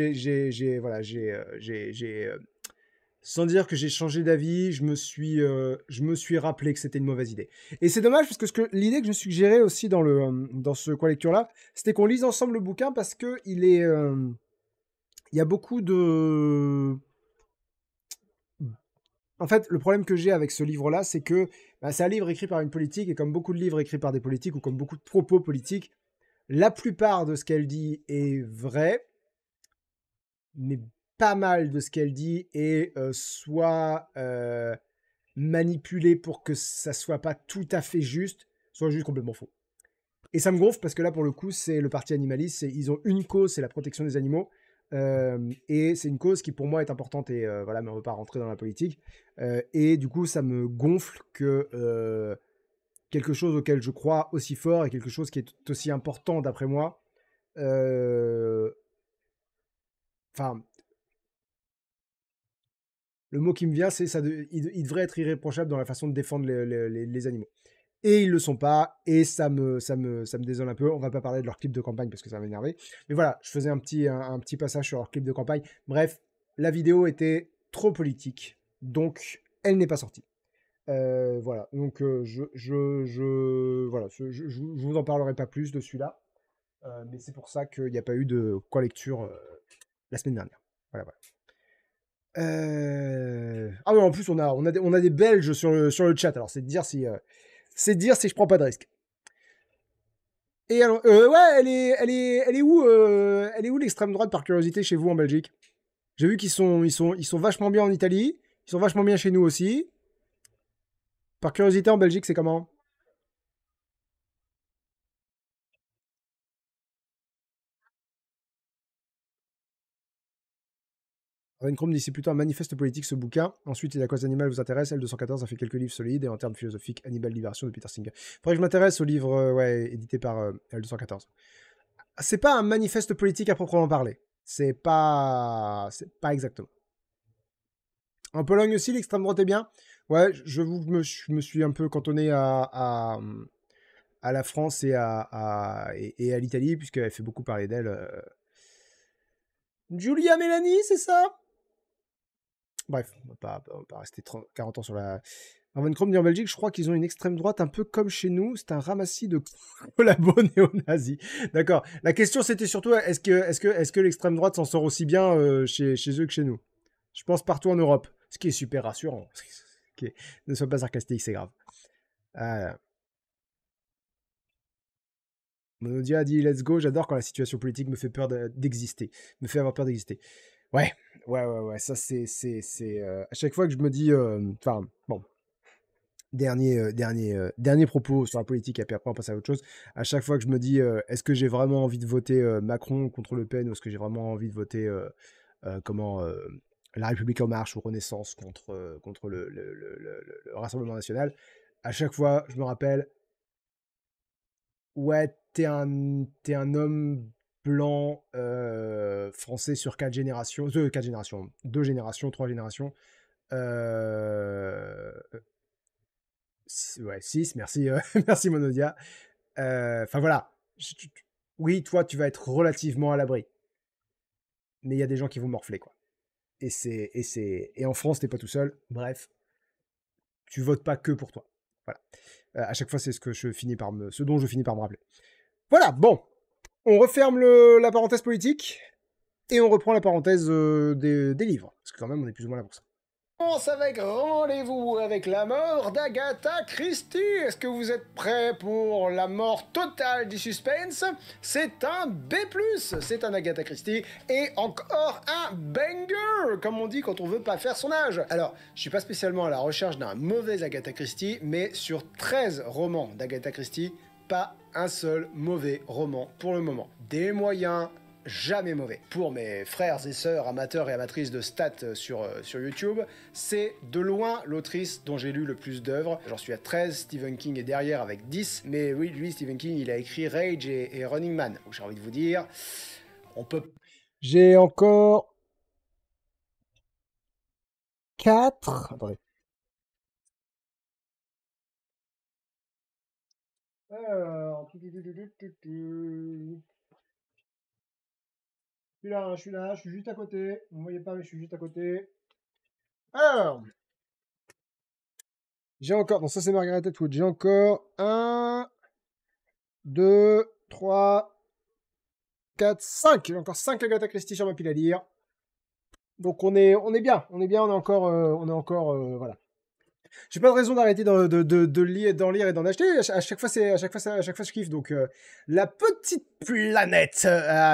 sans dire que j'ai changé d'avis, je me suis rappelé que c'était une mauvaise idée. Et c'est dommage parce que l'idée que je suggérais aussi dans ce coin lecture là, c'était qu'on lise ensemble le bouquin parce que il y a beaucoup de. En fait, le problème que j'ai avec ce livre-là, c'est que c'est un livre écrit par une politique, et comme beaucoup de livres écrits par des politiques, ou comme beaucoup de propos politiques, la plupart de ce qu'elle dit est vrai, mais pas mal de ce qu'elle dit est soit manipulé pour que ça soit pas tout à fait juste, soit juste complètement faux. Et ça me gonfle parce que là, pour le coup, c'est le parti animaliste, ils ont une cause, c'est la protection des animaux. Et c'est une cause qui pour moi est importante et voilà, mais on ne veut pas rentrer dans la politique. Et du coup, ça me gonfle que quelque chose auquel je crois aussi fort et quelque chose qui est aussi important d'après moi. Enfin, le mot qui me vient, c'est ça. Il devrait être irréprochable dans la façon de défendre les animaux. Et ils le sont pas, et ça me désole un peu. On va pas parler de leur clip de campagne parce que ça va m'énerver. Mais voilà, je faisais un petit passage sur leur clip de campagne. Bref, la vidéo était trop politique, donc elle n'est pas sortie. Voilà, donc voilà, je vous en parlerai pas plus de celui-là, mais c'est pour ça qu'il n'y a pas eu de lecture la semaine dernière. Voilà, voilà. Ah oui, en plus on a des Belges sur le chat, alors c'est de dire si je prends pas de risque. Et alors, ouais, elle est où l'extrême droite par curiosité chez vous en Belgique? J'ai vu qu'ils sont vachement bien en Italie, ils sont vachement bien chez nous aussi. Par curiosité en Belgique, c'est comment? Raven Chrome dit c'est plutôt un manifeste politique ce bouquin. Ensuite, si la cause animale vous intéresse, L214 a fait quelques livres solides et en termes philosophiques, Hannibal Libération de Peter Singer. Faudrait que je m'intéresse au livre édité par L214. C'est pas un manifeste politique à proprement parler. C'est pas exactement. En Pologne aussi, l'extrême droite est bien. Ouais, j'avoue que je me suis un peu cantonné à la France et et à l'Italie, puisqu'elle fait beaucoup parler d'elle. Giulia Melani, c'est ça? Bref, on va pas rester 40 ans sur la... Arven Krom dit en Belgique, je crois qu'ils ont une extrême droite un peu comme chez nous. C'est un ramassis de collabos néo-nazis. D'accord. La question, c'était surtout, est-ce que l'extrême droite s'en sort aussi bien chez eux que chez nous? Je pense partout en Europe. Ce qui est super rassurant. Ok. Ne sois pas sarcastique, c'est grave. Monodia a dit let's go, j'adore quand la situation politique me fait peur d'exister, me fait avoir peur d'exister. Ouais, ça c'est à chaque fois que je me dis, enfin bon, dernier propos sur la politique et puis après on passe à autre chose. À chaque fois que je me dis, est-ce que j'ai vraiment envie de voter Macron contre Le Pen ou est-ce que j'ai vraiment envie de voter La République en marche ou Renaissance contre le Rassemblement national, à chaque fois je me rappelle, ouais, t'es un homme blanc français sur 4 générations, 2 générations, 3 générations. Euh, ouais, 6, merci, merci Monodia. Enfin voilà, oui, toi, tu vas être relativement à l'abri. Mais il y a des gens qui vont morfler, quoi. Et en France, t'es pas tout seul. Bref, tu votes pas que pour toi. Voilà. À chaque fois, c'est ce dont je finis par me rappeler. Voilà, bon. On referme la parenthèse politique et on reprend la parenthèse des livres. Parce que quand même, on est plus ou moins là pour ça. On commence avec Rendez-vous avec la mort d'Agatha Christie. Est-ce que vous êtes prêts pour la mort totale du suspense? C'est un B+, c'est un Agatha Christie et encore un banger, comme on dit quand on veut pas faire son âge. Alors, je suis pas spécialement à la recherche d'un mauvais Agatha Christie, mais sur 13 romans d'Agatha Christie, pas un seul mauvais roman pour le moment. Des moyens jamais mauvais. Pour mes frères et sœurs amateurs et amatrices de stats sur YouTube, c'est de loin l'autrice dont j'ai lu le plus d'œuvres. J'en suis à 13, Stephen King est derrière avec 10, mais oui, lui, Stephen King, il a écrit Rage et Running Man. Donc j'ai envie de vous dire, on peut... J'ai encore 4... Attendez. Alors... Je suis là, je suis juste à côté. Vous ne voyez pas, mais je suis juste à côté. Alors, j'ai encore, non, ça c'est Margaret Atwood, j'ai encore 1, 2, 3, 4, 5. J'ai encore 5 Agatha Christie sur ma pile à lire. Donc on est bien, on est encore, voilà. J'ai pas de raison d'arrêter de lire, d'en lire et d'en acheter. À chaque fois, je kiffe. Donc, la petite planète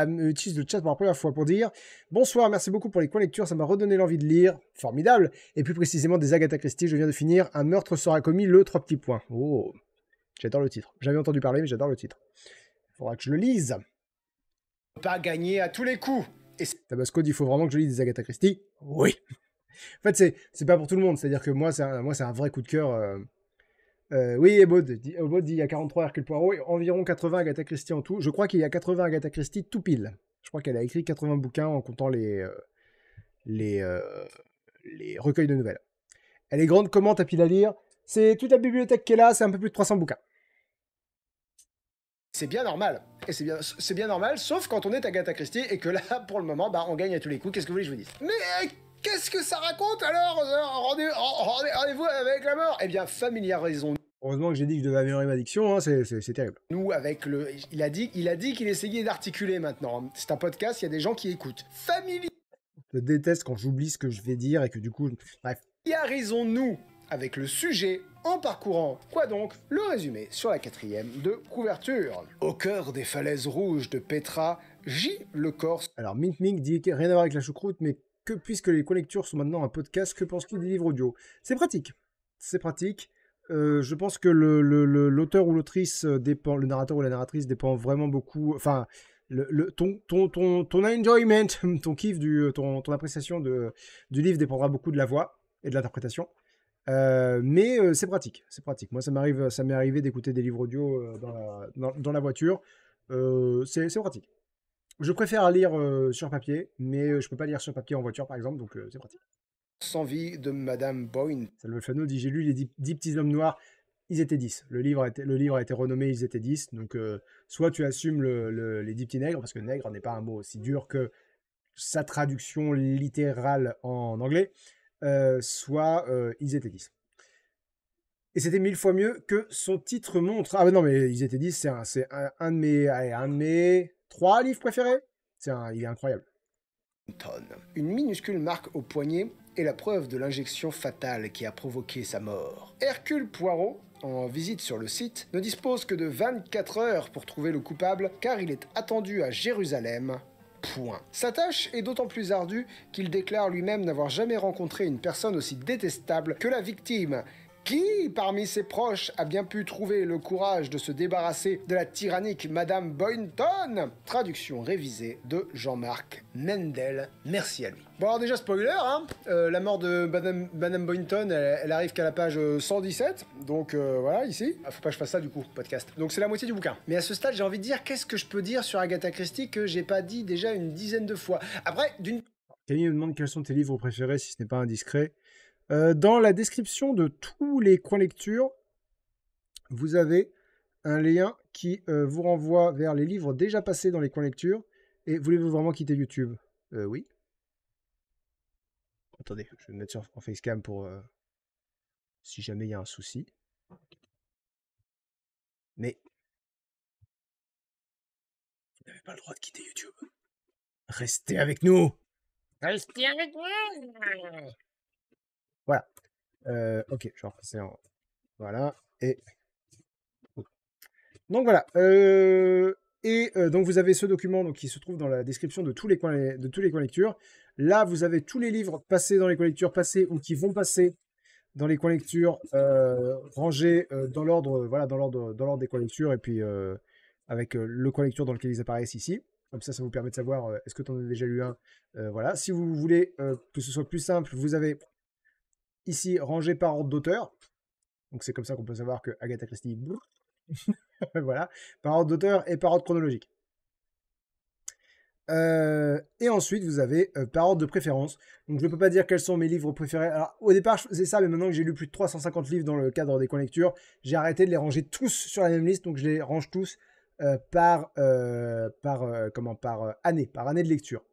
utilise le chat pour la première fois pour dire bonsoir, merci beaucoup pour les coins lectures, ça m'a redonné l'envie de lire, formidable. Et plus précisément des Agatha Christie, je viens de finir Un meurtre sera commis, le 3 petits points. Oh, j'adore le titre. J'avais entendu parler, mais j'adore le titre. Faudra que je le lise. Pas gagner à tous les coups. Tabasco dit il faut vraiment que je lise des Agatha Christie. Oui. En fait, c'est pas pour tout le monde. C'est-à-dire que moi, c'est un vrai coup de cœur. Oui, Ebod dit il y a 43 Hercule Poirot et environ 80 Agatha Christie en tout. Je crois qu'il y a 80 Agatha Christie tout pile. Je crois qu'elle a écrit 80 bouquins en comptant les recueils de nouvelles. Elle est grande, comment t'as pile à lire? C'est toute la bibliothèque qui est là, c'est un peu plus de 300 bouquins. C'est bien normal. Et c'est bien normal, sauf quand on est Agatha Christie et que là, pour le moment, bah, on gagne à tous les coups. Qu'est-ce que vous voulez que je vous dise? Mais qu'est-ce que ça raconte alors? Rendez-vous avec la mort? Eh bien, familiarisons-nous. Heureusement que j'ai dit que je devais améliorer ma diction, hein, c'est terrible. Nous, avec le... Il a dit qu'il essayait d'articuler maintenant. C'est un podcast, il y a des gens qui écoutent. Je déteste quand j'oublie ce que je vais dire et que du coup... Bref. Familiarisons-nous avec le sujet en parcourant, quoi donc, le résumé sur la 4e de couverture. Au cœur des falaises rouges de Petra, gît le Corse. Alors, Mint Mink dit rien à voir avec la choucroute, mais que puisque les collectures sont maintenant un podcast, que penses-tu des livres audio? C'est pratique. C'est pratique. Je pense que l'auteur ou l'autrice dépend, le narrateur ou la narratrice dépend vraiment beaucoup. Enfin, ton enjoyment, ton kiff, ton appréciation du livre dépendra beaucoup de la voix et de l'interprétation. Mais c'est pratique, c'est pratique. Moi, ça m'est arrivé d'écouter des livres audio dans la voiture. C'est pratique. Je préfère lire sur papier, mais je peux pas lire sur papier en voiture, par exemple, donc c'est pratique. Sans vie de Madame Boynton. Salvo Fano dit, j'ai lu les 10 petits hommes noirs, ils étaient 10. Le livre a été renommé, ils étaient 10. Donc, soit tu assumes les 10 petits nègres, parce que nègre n'est pas un mot aussi dur que sa traduction littérale en anglais, soit ils étaient 10. Et c'était 1000 fois mieux que son titre montre. Ah, mais non, mais ils étaient 10, c'est un de mes 3 livres préférés. Il est incroyable. Une minuscule marque au poignet est la preuve de l'injection fatale qui a provoqué sa mort. Hercule Poirot, en visite sur le site, ne dispose que de 24 heures pour trouver le coupable car il est attendu à Jérusalem. Point. Sa tâche est d'autant plus ardue qu'il déclare lui-même n'avoir jamais rencontré une personne aussi détestable que la victime. Qui, parmi ses proches, a bien pu trouver le courage de se débarrasser de la tyrannique Madame Boynton? Traduction révisée de Jean-Marc Mendel. Merci à lui. Bon alors déjà spoiler, hein, la mort de Madame Boynton, elle arrive qu'à la page 117, donc voilà, ici. Ah, faut pas que je fasse ça du coup, podcast. Donc c'est la moitié du bouquin. Mais à ce stade, j'ai envie de dire, qu'est-ce que je peux dire sur Agatha Christie que j'ai pas dit déjà une dizaine de fois? Après, Camille me demande quels sont tes livres préférés, si ce n'est pas indiscret. Dans la description de tous les coins lecture, vous avez un lien qui vous renvoie vers les livres déjà passés dans les coins lecture. Et voulez-vous vraiment quitter YouTube? Oui. Attendez, je vais me mettre en facecam pour si jamais il y a un souci. Mais vous n'avez pas le droit de quitter YouTube. Restez avec nous. Restez avec nous. Voilà. Ok, je vais repasser en... Voilà. Et... Donc voilà. Donc vous avez ce document donc, qui se trouve dans la description de tous les coins lecture. Là, vous avez tous les livres passés dans les coins lecture, passés ou qui vont passer dans les coins lecture, rangés dans l'ordre dans l'ordre des coins lecture, et puis avec le coin lecture dans lequel ils apparaissent ici. Comme ça vous permet de savoir est-ce que tu en as déjà lu un. Voilà. Si vous voulez que ce soit plus simple, vous avez ici rangé par ordre d'auteur. Donc c'est comme ça qu'on peut savoir que Agatha Christie, voilà, par ordre d'auteur et par ordre chronologique. Et ensuite, vous avez par ordre de préférence. Donc, je ne peux pas dire quels sont mes livres préférés. Alors, au départ, je faisais ça, mais maintenant que j'ai lu plus de 350 livres dans le cadre des coins lecture, j'ai arrêté de les ranger tous sur la même liste. Donc, je les range tous par année de lecture.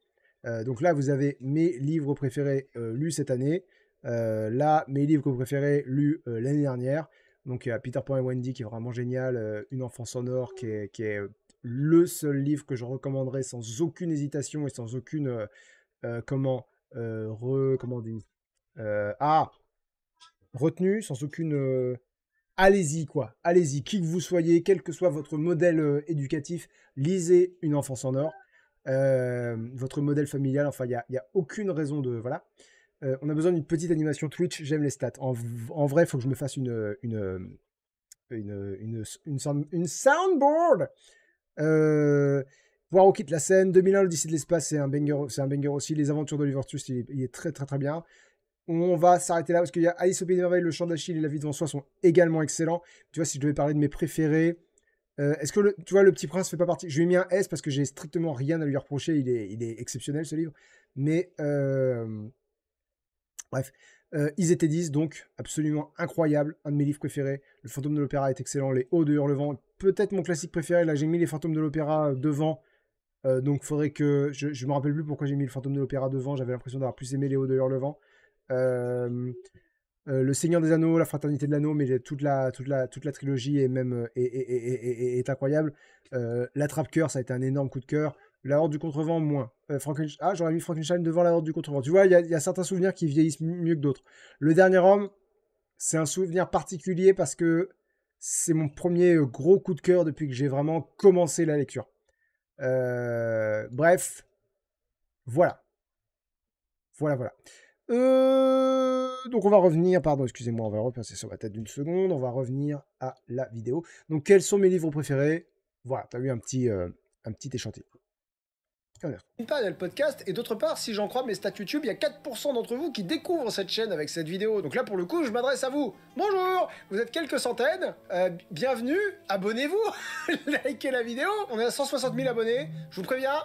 Donc là, vous avez mes livres préférés lus cette année. Là, mes livres préférés lus l'année dernière. Donc, il y a Peter Pan et Wendy qui est vraiment génial. Une enfance en or qui est le seul livre que je recommanderais sans aucune hésitation et sans aucune retenue, sans aucune allez-y quoi, allez-y, qui que vous soyez, quel que soit votre modèle éducatif, lisez Une enfance en or, votre modèle familial, enfin il y a aucune raison de voilà. On a besoin d'une petite animation Twitch, j'aime les stats. En vrai, il faut que je me fasse une soundboard. Poirot quitte la scène. 2001, l'Odyssée de l'espace, c'est un banger aussi. Les aventures d'Oliver Twist, il est très très très bien. On va s'arrêter là parce qu'il y a Alice au Pays des Merveilles, Le Chant d'Achille et La Vie devant soi sont également excellents. Tu vois, si je devais parler de mes préférés, est-ce que tu vois, Le Petit Prince fait pas partie? Je lui ai mis un S parce que j'ai strictement rien à lui reprocher. Il est exceptionnel ce livre. Mais bref, ils étaient 10, donc absolument incroyable. Un de mes livres préférés. Le Fantôme de l'Opéra est excellent. Les Hauts de Hurlevent, peut-être mon classique préféré. Là, j'ai mis Les Fantômes de l'Opéra devant. Donc, faudrait que. Je me rappelle plus pourquoi j'ai mis Le Fantôme de l'Opéra devant. J'avais l'impression d'avoir plus aimé Les Hauts de Hurlevent. Le Seigneur des Anneaux, La Fraternité de l'Anneau, mais toute la trilogie est même est incroyable. L'Attrape-Cœur, ça a été un énorme coup de cœur. La Horde du Contrevent, moins. J'aurais mis Frankenstein devant La Horde du Contrevent. Tu vois, il y a certains souvenirs qui vieillissent mieux que d'autres. Le Dernier Homme, c'est un souvenir particulier parce que c'est mon premier gros coup de cœur depuis que j'ai vraiment commencé la lecture. Bref, voilà. Donc on va revenir, pardon, excusez-moi, on va repasser sur ma tête d'une seconde, on va revenir à la vidéo. Donc quels sont mes livres préférés? Voilà, tu as eu un petit échantillon. D'une part, il y a le podcast, et d'autre part, si j'en crois mes stats YouTube, il y a 4% d'entre vous qui découvrent cette chaîne avec cette vidéo. Donc là, pour le coup, je m'adresse à vous. Bonjour, vous êtes quelques centaines, bienvenue, abonnez-vous, likez la vidéo. On est à 160 000 abonnés, je vous préviens,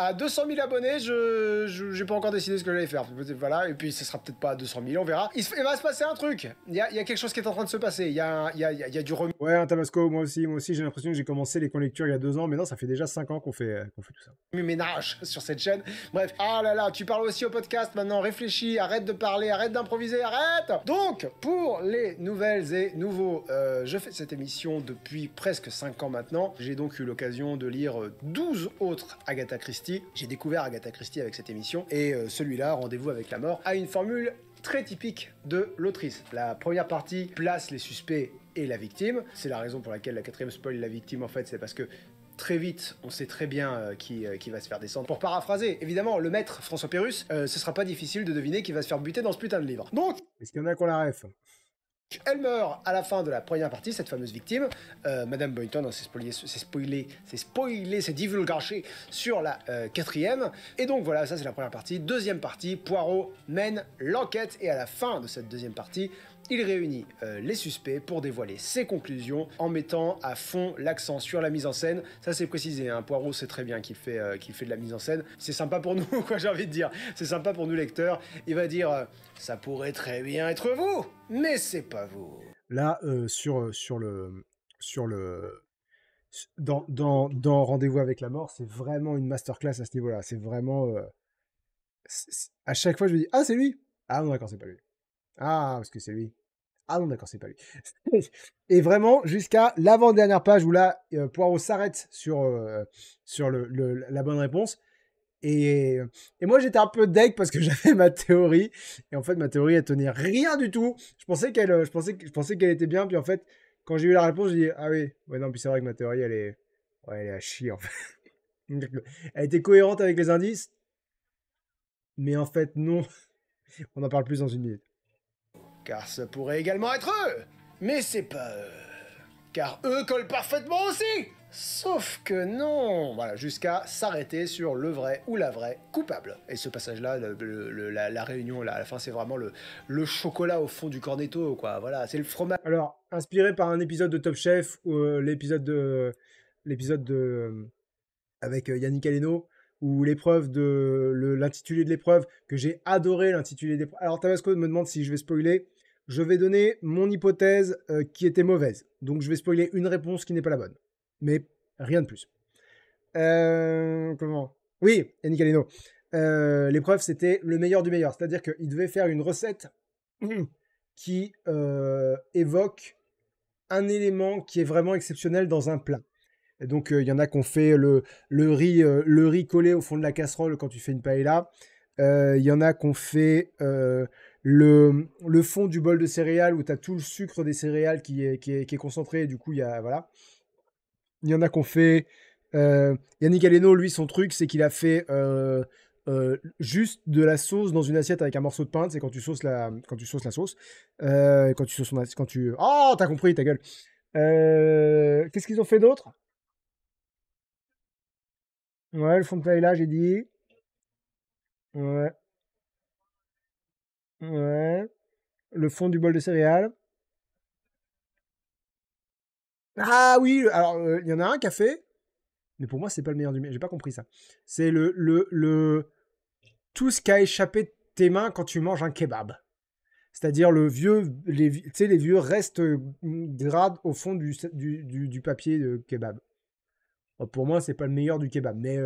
À 200 000 abonnés, j'ai pas encore décidé ce que j'allais faire. Voilà, et puis ce sera peut-être pas à 200 000, on verra. Il va se passer un truc. Il y a quelque chose qui est en train de se passer. Il y a du remix. Ouais, un Tabasco, moi aussi, j'ai l'impression que j'ai commencé les conlectures il y a 2 ans, mais non, ça fait déjà 5 ans qu'on fait tout ça. Ménage sur cette chaîne. Bref, ah là là, tu parles aussi au podcast maintenant, réfléchis, arrête de parler, arrête d'improviser, arrête. Donc, pour les nouvelles et nouveaux, je fais cette émission depuis presque 5 ans maintenant. J'ai donc eu l'occasion de lire 12 autres Agatha Christie. J'ai découvert Agatha Christie avec cette émission, et celui-là, Rendez-vous avec la mort, a une formule très typique de l'autrice. La première partie place les suspects et la victime. C'est la raison pour laquelle la 4e spoil la victime, en fait, c'est parce que très vite, on sait très bien qui va se faire descendre. Pour paraphraser, évidemment, le maître François Pérusse, ce sera pas difficile de deviner qui va se faire buter dans ce putain de livre. Donc, est-ce qu'il y en a qui ont la ref? elle meurt à la fin de la première partie, cette fameuse victime. Madame Boynton, hein, c'est spoilé, c'est divulgaché sur la 4e. Et donc voilà, ça c'est la première partie. Deuxième partie, Poirot mène l'enquête, et à la fin de cette deuxième partie, il réunit les suspects pour dévoiler ses conclusions en mettant à fond l'accent sur la mise en scène. Ça c'est précisé, hein. Poirot sait très bien qu'il fait de la mise en scène. C'est sympa pour nous, quoi, j'ai envie de dire. C'est sympa pour nous lecteurs. Il va dire ça pourrait très bien être vous, mais c'est pas vous. Là, dans Rendez-vous avec la mort, c'est vraiment une masterclass à ce niveau-là. C'est vraiment... à chaque fois, je me dis, ah, c'est lui. Ah non, d'accord, c'est pas lui. Ah, parce que c'est lui. Ah non, d'accord, c'est pas lui. Et vraiment, jusqu'à l'avant-dernière page où là, Poirot s'arrête sur la bonne réponse. Et moi, j'étais un peu deg parce que j'avais ma théorie. Et en fait, ma théorie, elle tenait rien du tout. Je pensais qu'elle était bien. Puis en fait, quand j'ai eu la réponse, j'ai dit, ah oui, ouais, non, puis c'est vrai que ma théorie, elle est à chier, en fait. Elle était cohérente avec les indices. Mais en fait, non. On en parle plus dans une minute. Car ça pourrait également être eux. Mais c'est pas eux. Car eux collent parfaitement aussi. Sauf que non. Voilà, jusqu'à s'arrêter sur le vrai ou la vraie coupable. Et ce passage-là, la réunion, là, à la fin, c'est vraiment le chocolat au fond du cornetto, quoi. Voilà, c'est le fromage. Alors, inspiré par un épisode de Top Chef, l'épisode de avec Yannick Aleno, ou l'épreuve l'intitulé de l'épreuve, que j'ai adoré l'intitulé d'épreuve. Alors, Tabasco me demande si je vais spoiler. Je vais donner mon hypothèse qui était mauvaise. Donc, je vais spoiler une réponse qui n'est pas la bonne. Mais rien de plus. Comment? Oui, Yannick Aleno. L'épreuve, c'était le meilleur du meilleur. C'est-à-dire qu'il devait faire une recette qui évoque un élément qui est vraiment exceptionnel dans un plat. Et donc, il y en a qui ont fait le riz collé au fond de la casserole quand tu fais une paella. Il y en a qui ont fait le fond du bol de céréales où tu as tout le sucre des céréales qui est concentré. Et du coup, il y a... Voilà. Il y en a qui ont fait... Yannick Aleno, lui, son truc, c'est qu'il a fait juste de la sauce dans une assiette avec un morceau de pain. C'est quand tu sauces la sauce. Oh, t'as compris, ta gueule. Qu'est-ce qu'ils ont fait d'autre? Ouais, le fond de paella, j'ai dit. Ouais. Ouais. Le fond du bol de céréales. Ah oui, alors il y en a un qui a fait, mais pour moi c'est pas le meilleur du meilleur, j'ai pas compris ça. C'est tout ce qui a échappé de tes mains quand tu manges un kebab. C'est-à-dire les vieux restes grades au fond du papier de kebab. Pour moi, c'est pas le meilleur du kebab, mais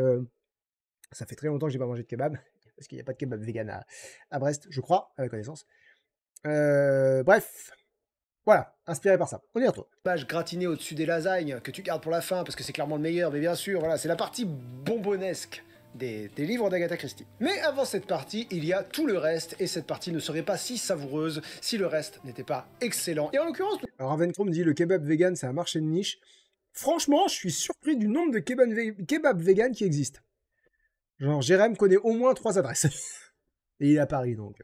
ça fait très longtemps que j'ai pas mangé de kebab, parce qu'il n'y a pas de kebab vegan à Brest, je crois, à la connaissance. Bref, voilà, inspiré par ça. On y retrouve. Page gratinée au-dessus des lasagnes que tu gardes pour la fin parce que c'est clairement le meilleur, mais bien sûr, voilà, c'est la partie bonbonesque des livres d'Agatha Christie. Mais avant cette partie, il y a tout le reste, et cette partie ne serait pas si savoureuse si le reste n'était pas excellent. Et en l'occurrence... Alors Ravencrow me dit, le kebab vegan, c'est un marché de niche. Franchement, je suis surpris du nombre de kebab vegan qui existent. Genre, Jérém connaît au moins 3 adresses. Et il est à Paris, donc...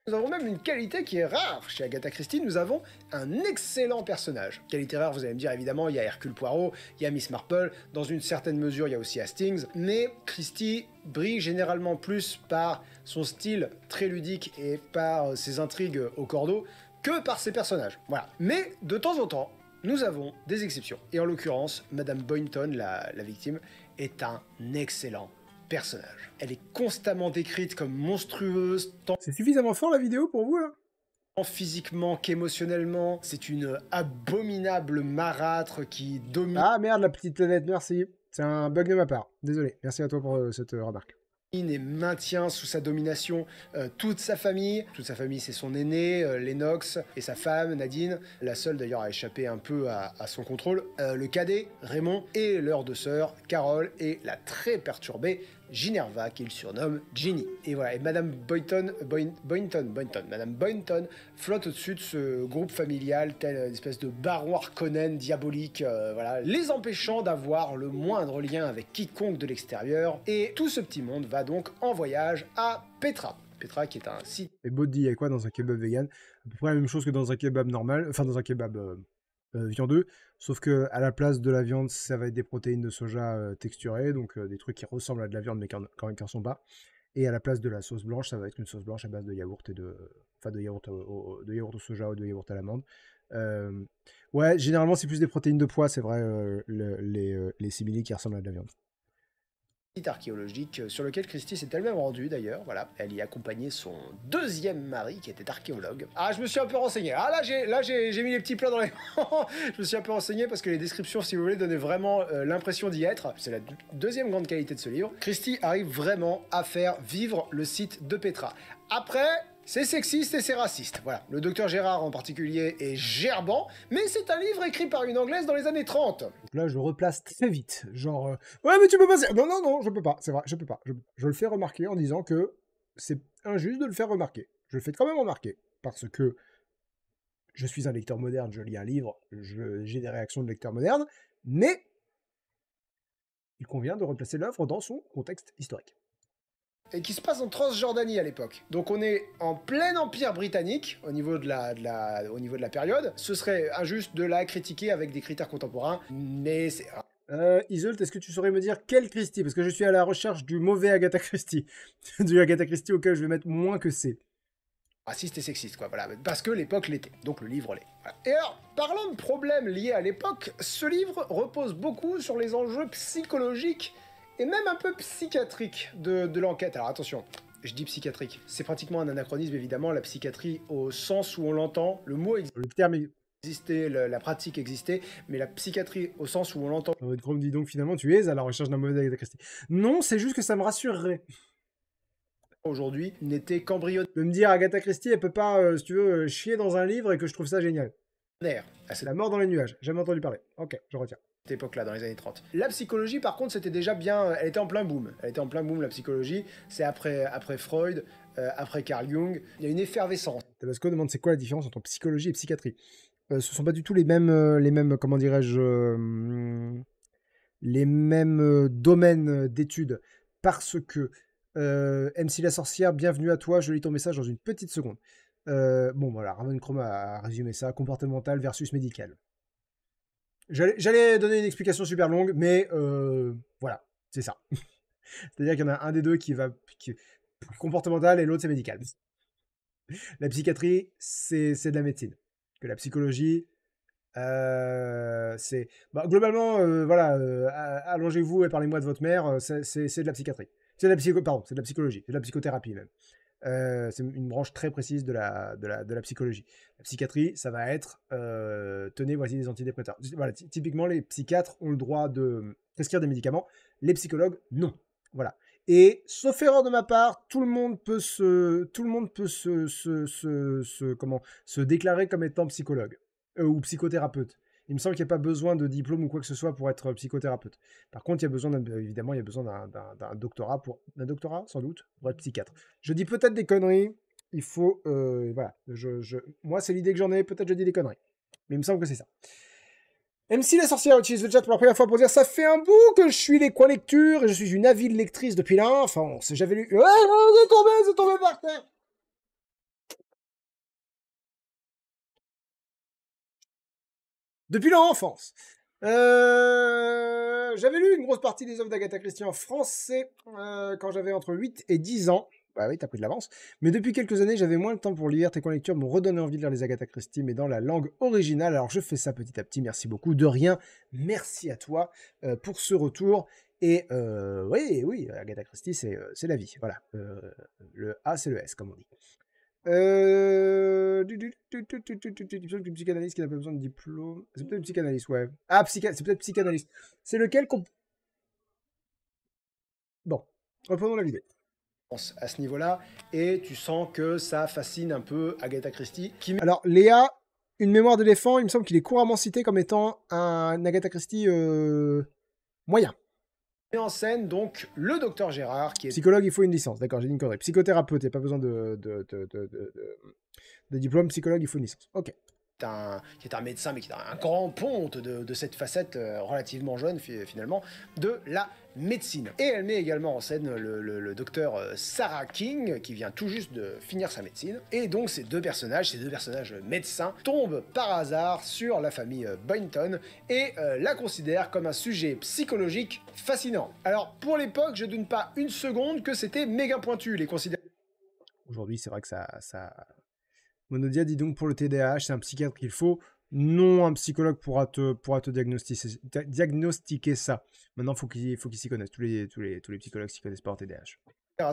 Nous avons même une qualité qui est rare chez Agatha Christie, nous avons un excellent personnage. Qualité rare, vous allez me dire, évidemment, il y a Hercule Poirot, il y a Miss Marple, dans une certaine mesure, il y a aussi Hastings, mais Christie brille généralement plus par son style très ludique et par ses intrigues au cordeau que par ses personnages. Voilà. Mais, de temps en temps, nous avons des exceptions. Et en l'occurrence, Madame Boynton, la victime, est un excellent personnage. Elle est constamment décrite comme monstrueuse, tant C'est suffisamment fort la vidéo pour vous là? physiquement qu'émotionnellement. C'est une abominable marâtre qui domine Ah merde la petite planète, merci. C'est un bug de ma part. Désolé. Merci à toi pour cette remarque. et maintient sous sa domination toute sa famille. Toute sa famille, c'est son aîné, Lennox, et sa femme, Nadine, la seule d'ailleurs à échapper un peu à son contrôle. Le cadet, Raymond, et leurs deux sœurs, Carol, et la très perturbée Ginerva, qu'il surnomme Ginny. Et voilà, et Madame Boynton, Madame Boynton flotte au-dessus de ce groupe familial, tel une espèce de baron Harkonnen diabolique, voilà, les empêchant d'avoir le moindre lien avec quiconque de l'extérieur. Et tout ce petit monde va donc en voyage à Petra. Petra qui est un site. Et Bodhi, il y a quoi dans un kebab vegan? À peu près la même chose que dans un kebab normal, enfin dans un kebab viandeux, sauf que à la place de la viande, ça va être des protéines de soja texturées, donc des trucs qui ressemblent à de la viande mais qui en sont pas. Et à la place de la sauce blanche, ça va être une sauce blanche à base de yaourt et enfin de yaourt au soja ou de yaourt à l'amande. Ouais, généralement c'est plus des protéines de pois, c'est vrai, les simili qui ressemblent à de la viande. Archéologique sur lequel Christie s'est elle-même rendue d'ailleurs. Voilà, elle y accompagnait son deuxième mari qui était archéologue. Ah, je me suis un peu renseigné. Ah là j'ai mis les petits plats dans les. Je me suis un peu renseigné parce que les descriptions, si vous voulez, donnaient vraiment l'impression d'y être. C'est la deuxième grande qualité de ce livre. Christie arrive vraiment à faire vivre le site de Petra. Après, c'est sexiste et c'est raciste. Voilà, le docteur Gérard en particulier est gerbant, mais c'est un livre écrit par une Anglaise dans les années 30. Donc là, je replace très vite. Genre, ouais, mais tu peux pas. Non, non, non, je peux pas. C'est vrai, je peux pas. Je le fais remarquer en disant que c'est injuste de le faire remarquer. Je le fais quand même remarquer. Parce que je suis un lecteur moderne, je lis un livre, j'ai des réactions de lecteur moderne, mais il convient de replacer l'œuvre dans son contexte historique. Et qui se passe en Transjordanie à l'époque. Donc on est en plein empire britannique au niveau de la période. Ce serait injuste de la critiquer avec des critères contemporains, mais c'est... Isolt, est-ce que tu saurais me dire quel Christie? Parce que je suis à la recherche du mauvais Agatha Christie. Du Agatha Christie auquel je vais mettre moins que C. Raciste et sexiste, quoi, voilà. Parce que l'époque l'était, donc le livre l'est. Voilà. Et alors, parlant de problèmes liés à l'époque, ce livre repose beaucoup sur les enjeux psychologiques et même un peu psychiatrique de l'enquête. Alors attention, je dis psychiatrique, c'est pratiquement un anachronisme évidemment, la psychiatrie au sens où on l'entend, le mot Le terme existait, la pratique existait, mais la psychiatrie au sens où on l'entend. Votre Chrome dit donc finalement tu es à la recherche d'un mauvais Agatha Christie. Non, c'est juste que ça me rassurerait. Aujourd'hui, n'était qu'embryonnaire. De me dire Agatha Christie, elle peut pas, si tu veux, chier dans un livre et que je trouve ça génial. C'est la mort dans les nuages, jamais entendu parler. Ok, je retiens. Cette époque-là, dans les années 30. La psychologie, par contre, c'était déjà bien... Elle était en plein boom. Elle était en plein boom, la psychologie. C'est après Freud, après Carl Jung. Il y a une effervescence. Tabasco demande c'est quoi la différence entre psychologie et psychiatrie. Ce sont pas du tout les mêmes comment dirais-je, les mêmes domaines d'études. Parce que, MC la sorcière, bienvenue à toi, je lis ton message dans une petite seconde. Bon, voilà, Raven Chrome a résumé ça, comportemental versus médical. J'allais donner une explication super longue, mais voilà, c'est ça. C'est-à-dire qu'il y en a un des deux qui est plus comportemental et l'autre c'est médical. La psychiatrie, c'est de la médecine. Que la psychologie, c'est... Bah, globalement, voilà, allongez-vous et parlez-moi de votre mère, c'est de la psychiatrie. C'est de la c'est de la psychologie, c'est de la psychothérapie même. C'est une branche très précise de la psychologie. La psychiatrie, ça va être tenez, voici des antidépresseurs. Voilà, typiquement, les psychiatres ont le droit de prescrire des médicaments, les psychologues, non. Voilà. Et sauf erreur de ma part, tout le monde peut se déclarer comme étant psychologue ou psychothérapeute. Il me semble qu'il n'y a pas besoin de diplôme ou quoi que ce soit pour être psychothérapeute. Par contre, évidemment, il y a besoin d'un doctorat d'un doctorat sans doute pour être psychiatre. Je dis peut-être des conneries. Il faut, voilà. Moi, c'est l'idée que j'en ai. Peut-être je dis des conneries, mais il me semble que c'est ça. MC la sorcière utilise le chat pour la première fois pour dire ça fait un bout que je suis les coins lecture et je suis une avide lectrice depuis l'enfance. J'avais lu. Ouais, c'est tombé par terre. Depuis l'enfance. J'avais lu une grosse partie des œuvres d'Agatha Christie en français quand j'avais entre 8 et 10 ans. Bah oui, t'as pris de l'avance. Mais depuis quelques années, j'avais moins le temps pour lire. Tes coins lecture m'ont redonné envie de lire les Agatha Christie, mais dans la langue originale. Alors je fais ça petit à petit. Merci beaucoup. De rien. Merci à toi pour ce retour Et oui, oui, Agatha Christie, c'est la vie. Voilà. Le A, c'est le S, comme on dit. Psychanalyste qui n'a pas besoin de diplôme. C'est peut-être psychanalyste, ouais. Ah, c'est peut-être psychanalyste. C'est lequel qu'on... Bon, reprenons la vidéo. À ce niveau-là, et tu sens que ça fascine un peu Agatha Christie. Alors, Léa, Une mémoire d'éléphant, il me semble qu'il est couramment cité comme étant un Agatha Christie moyen. met en scène donc le docteur Gérard, qui est Psychologue, il faut une licence. D'accord, j'ai dit une connerie. Psychothérapeute, il n'y a pas besoin de diplôme. Psychologue, il faut une licence. Ok. qui est un médecin, mais qui est un grand ponte de cette facette relativement jeune, finalement, de la médecine. Et elle met également en scène le docteur Sarah King, qui vient tout juste de finir sa médecine. Et donc ces deux personnages médecins, tombent par hasard sur la famille Boynton et la considèrent comme un sujet psychologique fascinant. Alors, pour l'époque, je ne doute pas une seconde que c'était méga pointu, les considérations. Aujourd'hui, c'est vrai que ça... Monodia dit donc pour le TDAH, c'est un psychiatre qu'il faut. Non, un psychologue pourra te diagnostiquer ça. Maintenant, faut qu'il s'y connaisse. Tous les psychologues s'y connaissent pas en TDAH.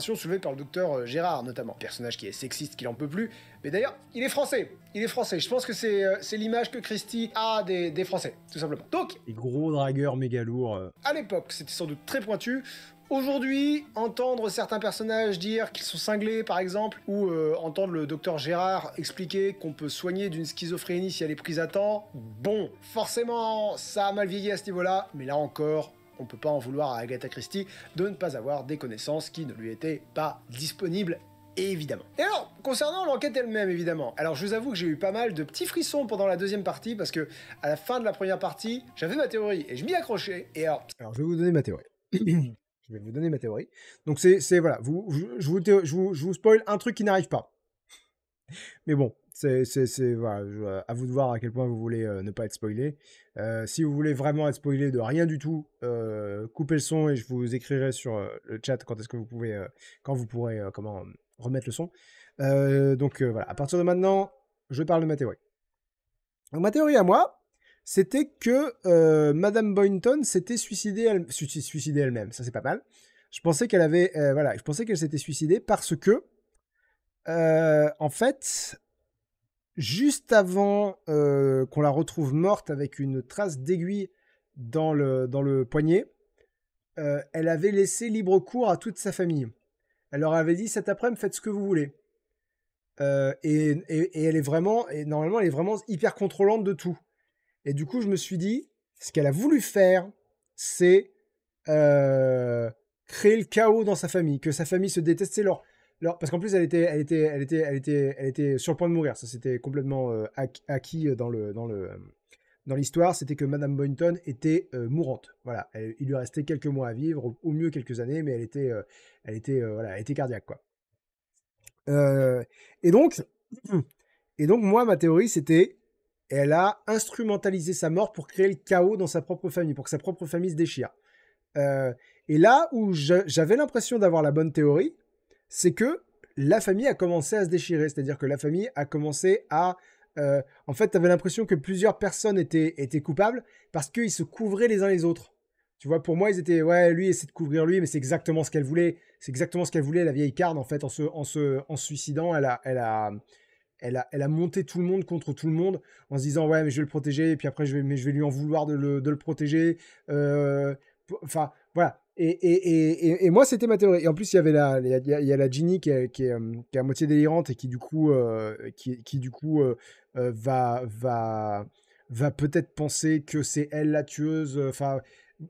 Soulevée par le docteur Gérard, notamment. Personnage qui est sexiste, qui n'en peut plus. Mais d'ailleurs, il est français. Il est français. Je pense que c'est l'image que Christie a des Français, tout simplement. Donc, les gros dragueurs méga lourds. À l'époque, c'était sans doute très pointu. Aujourd'hui, entendre certains personnages dire qu'ils sont cinglés, par exemple, ou entendre le docteur Gérard expliquer qu'on peut soigner d'une schizophrénie si elle est prise à temps, bon, forcément, ça a mal vieilli à ce niveau-là, mais là encore, on peut pas en vouloir à Agatha Christie de ne pas avoir des connaissances qui ne lui étaient pas disponibles, évidemment. Et alors, concernant l'enquête elle-même, évidemment, alors je vous avoue que j'ai eu pas mal de petits frissons pendant la deuxième partie, parce que à la fin de la première partie, j'avais ma théorie, et je m'y accrochais, et alors je vais vous donner ma théorie. Je vais vous donner ma théorie. Donc voilà, je vous spoil un truc qui n'arrive pas. Mais bon, voilà, à vous de voir à quel point vous voulez ne pas être spoilé. Si vous voulez vraiment être spoilé de rien du tout, coupez le son et je vous écrirai sur le chat quand est-ce que vous pouvez, quand vous pourrez remettre le son. Donc voilà, à partir de maintenant, je parle de ma théorie. Donc ma théorie à moi, c'était que Madame Boynton s'était suicidée elle-même. Ça, c'est pas mal. Je pensais qu'elle avait... je pensais qu'elle s'était suicidée parce que, en fait, juste avant qu'on la retrouve morte avec une trace d'aiguille dans le poignet, elle avait laissé libre cours à toute sa famille. Elle leur avait dit, cet après-midi, faites ce que vous voulez. Et elle est vraiment... Et normalement, elle est vraiment hyper contrôlante de tout. Et du coup, je me suis dit, ce qu'elle a voulu faire, c'est créer le chaos dans sa famille, que sa famille se détestait parce qu'en plus, elle était sur le point de mourir. Ça, c'était complètement acquis dans l'histoire. C'était que Madame Boynton était mourante. Voilà, il lui restait quelques mois à vivre, au mieux quelques années, mais elle était cardiaque, quoi. Et donc, moi, ma théorie, c'était elle a instrumentalisé sa mort pour créer le chaos dans sa propre famille, pour que sa propre famille se déchire. Et là où j'avais l'impression d'avoir la bonne théorie, c'est que la famille a commencé à se déchirer. C'est-à-dire que la famille a commencé à... en fait, tu avais l'impression que plusieurs personnes étaient coupables parce qu'ils se couvraient les uns les autres. Tu vois, pour moi, ils étaient... Ouais, lui essaie de couvrir lui, mais c'est exactement ce qu'elle voulait. C'est exactement ce qu'elle voulait, la vieille carne, en fait, en se suicidant. Elle a monté tout le monde contre tout le monde en se disant ouais mais je vais le protéger et puis après je vais lui en vouloir de le protéger. Enfin voilà. Et moi c'était ma théorie. Et en plus il y a la Ginny qui est à moitié délirante et qui du coup va peut-être penser que c'est elle la tueuse. Enfin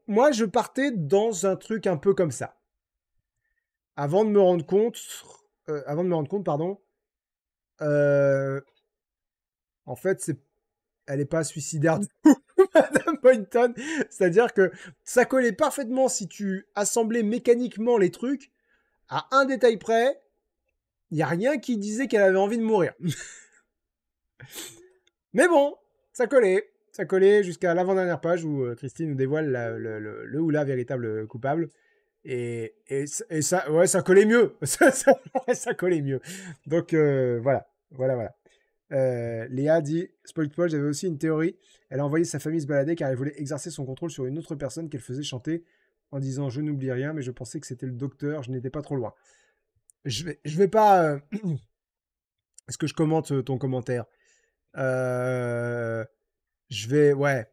moi je partais dans un truc un peu comme ça. Avant de me rendre compte, pardon. En fait, elle n'est pas suicidaire du tout, Madame Boynton. C'est-à-dire que ça collait parfaitement si tu assemblais mécaniquement les trucs. À un détail près, il n'y a rien qui disait qu'elle avait envie de mourir. Mais bon, ça collait. Ça collait jusqu'à l'avant-dernière page où Christine nous dévoile le ou la véritable coupable. Et ça, ouais, ça collait mieux. ça collait mieux. Donc, voilà. Léa dit, spoil Paul, j'avais aussi une théorie. Elle a envoyé sa famille se balader car elle voulait exercer son contrôle sur une autre personne qu'elle faisait chanter en disant je n'oublie rien, mais je pensais que c'était le docteur, je n'étais pas trop loin. Je vais pas. Est-ce que je commente ton commentaire? Je vais. Ouais.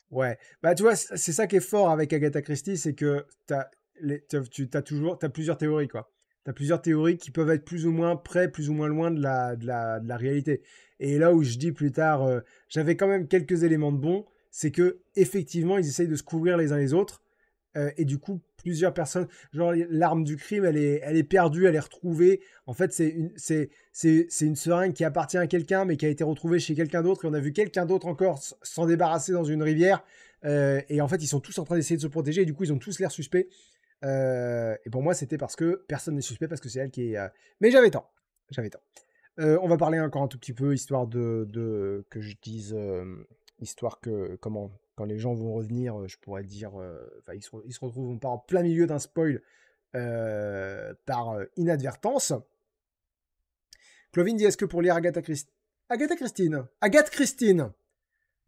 Ouais. Bah, tu vois, c'est ça qui est fort avec Agatha Christie, c'est que tu as plusieurs théories, quoi. Tu as plusieurs théories qui peuvent être plus ou moins près, plus ou moins loin de la réalité. Et là où je dis plus tard, j'avais quand même quelques éléments de bons, c'est que effectivement, ils essayent de se couvrir les uns les autres. Et du coup, plusieurs personnes, genre l'arme du crime, elle est perdue, elle est retrouvée. En fait, c'est une seringue qui appartient à quelqu'un, mais qui a été retrouvée chez quelqu'un d'autre. Et on a vu quelqu'un d'autre encore s'en débarrasser dans une rivière. Et en fait, ils sont tous en train d'essayer de se protéger. Et du coup, ils ont tous l'air suspects. Et pour moi, c'était parce que personne n'est suspect, parce que c'est elle qui est. Mais j'avais tort. J'avais tort. On va parler encore un tout petit peu, histoire que je dise. Histoire que. Comment quand les gens vont revenir, je pourrais dire, enfin, ils se retrouvent pas en plein milieu d'un spoil par inadvertance. Clovin dit, est-ce que pour lire Agatha Christine, Agathe Christine.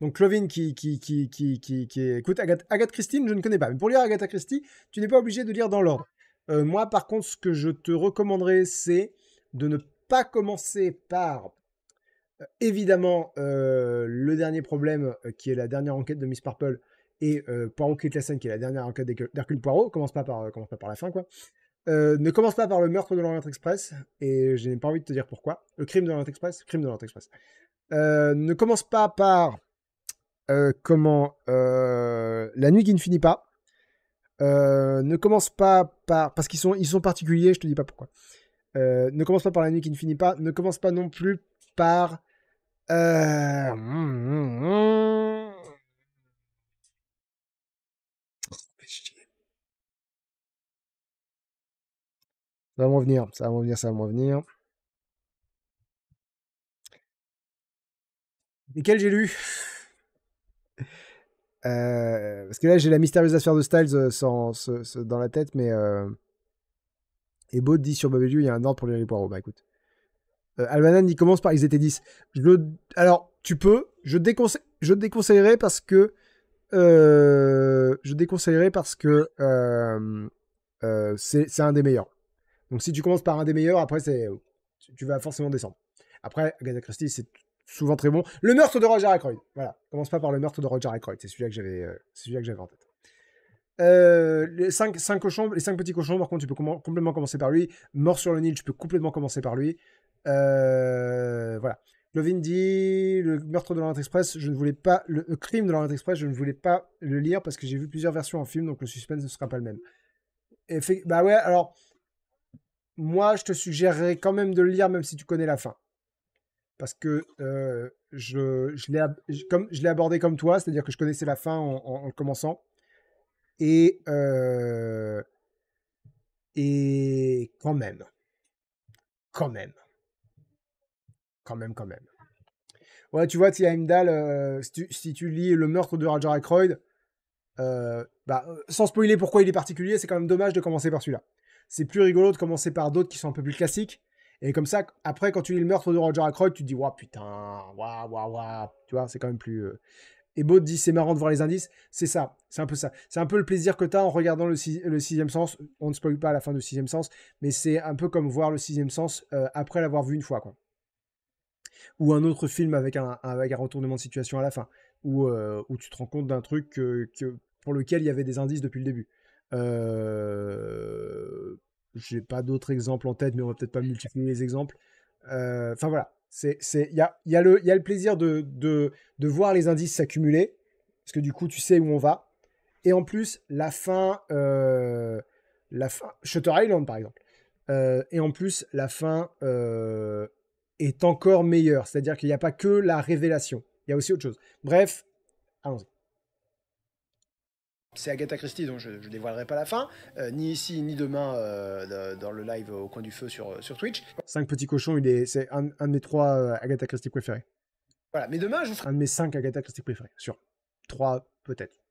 Donc Clovin écoute, Agathe Christine, je ne connais pas. Mais pour lire Agatha Christie, tu n'es pas obligé de lire dans l'ordre. Moi, par contre, ce que je te recommanderais, c'est de ne pas commencer par évidemment, le dernier problème, qui est la dernière enquête de Miss Marple, et Poirot quitte la scène, qui est la dernière enquête d'Hercule Poirot. Commence pas par la fin, quoi. Ne commence pas par le meurtre de l'Orient Express, et je n'ai pas envie de te dire pourquoi. Le crime de l'Orient Express, crime de l'Orient Express. Ne commence pas par la nuit qui ne finit pas. Ne commence pas par parce ils sont particuliers, je te dis pas pourquoi. Ne commence pas par la nuit qui ne finit pas. Ne commence pas non plus par ça va m'en venir, ça va m'en venir, ça va m'en venir. Lesquels j'ai lu parce que là, j'ai la mystérieuse affaire de Styles dans la tête, mais... Et Baud dit sur Babelou, il y a un ordre pour les Poirot. Bah écoute. Albanan, il commence par... Ils étaient 10. Alors, tu peux. Je te déconseillerais parce que... c'est un des meilleurs. Donc si tu commences par un des meilleurs, après, tu vas forcément descendre. Après, Agatha Christie, c'est souvent très bon. Le meurtre de Roger Ackroyd. Voilà. Commence pas par le meurtre de Roger Ackroyd. C'est celui-là que j'avais en tête. Les 5 cochons, les 5 petits cochons, par contre, tu peux complètement commencer par lui. Mort sur le Nil, tu peux complètement commencer par lui. Voilà. Lovin dit le meurtre de l'Orient Express, je ne voulais pas. Le crime de l'Orient Express, je ne voulais pas le lire parce que j'ai vu plusieurs versions en film, donc le suspense ne sera pas le même. Bah ouais, alors. Moi, je te suggérerais quand même de le lire, même si tu connais la fin. Parce que je l'ai abordé comme toi, c'est-à-dire que je connaissais la fin en commençant. Et quand même. Ouais, tu vois, Tia Heimdall, si tu lis Le meurtre de Roger Ackroyd, sans spoiler pourquoi il est particulier, c'est quand même dommage de commencer par celui-là. C'est plus rigolo de commencer par d'autres qui sont un peu plus classiques. Et comme ça, après, quand tu lis Le meurtre de Roger Ackroyd, tu te dis, waouh, putain, waouh. Tu vois, c'est quand même plus... Et Baud dit, c'est marrant de voir les indices. C'est ça, c'est un peu ça. C'est un peu le plaisir que tu as en regardant le sixième sens. On ne spoil pas à la fin du sixième sens, mais c'est un peu comme voir le sixième sens après l'avoir vu une fois, quoi. Ou un autre film avec un retournement de situation à la fin, où tu te rends compte d'un truc pour lequel il y avait des indices depuis le début. J'ai pas d'autres exemples en tête, mais on va peut-être pas multiplier les exemples. Enfin voilà, il y a le plaisir de voir les indices s'accumuler, parce que du coup tu sais où on va. Et en plus, la fin Shutter Island par exemple. Et en plus, la fin est encore meilleure, c'est-à-dire qu'il n'y a pas que la révélation, il y a aussi autre chose. Bref, allons-y. C'est Agatha Christie, donc je ne dévoilerai pas la fin, ni ici, ni demain dans le live au coin du feu sur Twitch. 5 petits cochons, c'est un de mes 3 Agatha Christie préférés. Voilà, mais demain, je vous ferai un de mes 5 Agatha Christie préférés, sûr. 3 peut-être.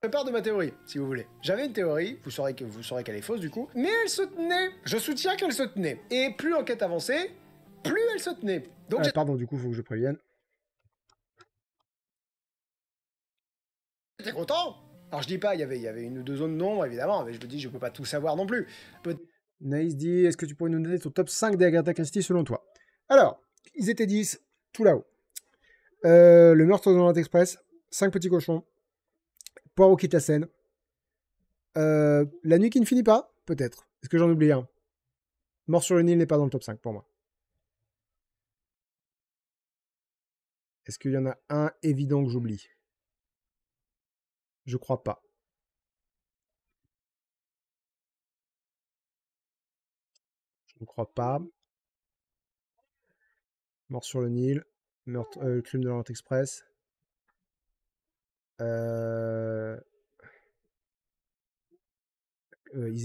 part de ma théorie, si vous voulez. J'avais une théorie, vous saurez qu'elle est fausse du coup, mais elle se tenait. Je soutiens qu'elle se tenait. Et plus l'enquête avançait, plus elle se tenait. Donc pardon, du coup, il faut que je prévienne. j'étais content. Alors je dis pas, il y avait une ou deux zones d'ombre, évidemment, mais je me dis, je peux pas tout savoir non plus. Naïs dit, est-ce que tu pourrais nous donner ton top 5 des Agatha Christie selon toi? Alors, ils étaient 10, tout là-haut. Le meurtre dans l'Orient Express, 5 petits cochons, Poirot quitte la scène, La nuit qui ne finit pas, peut-être. Est-ce que j'en oublie un? Mort sur le Nil n'est pas dans le top 5 pour moi. Est-ce qu'il y en a un évident que j'oublie? Je crois pas. Je ne crois pas. Mort sur le Nil, meurtre, crime de l'Orient Express. Ils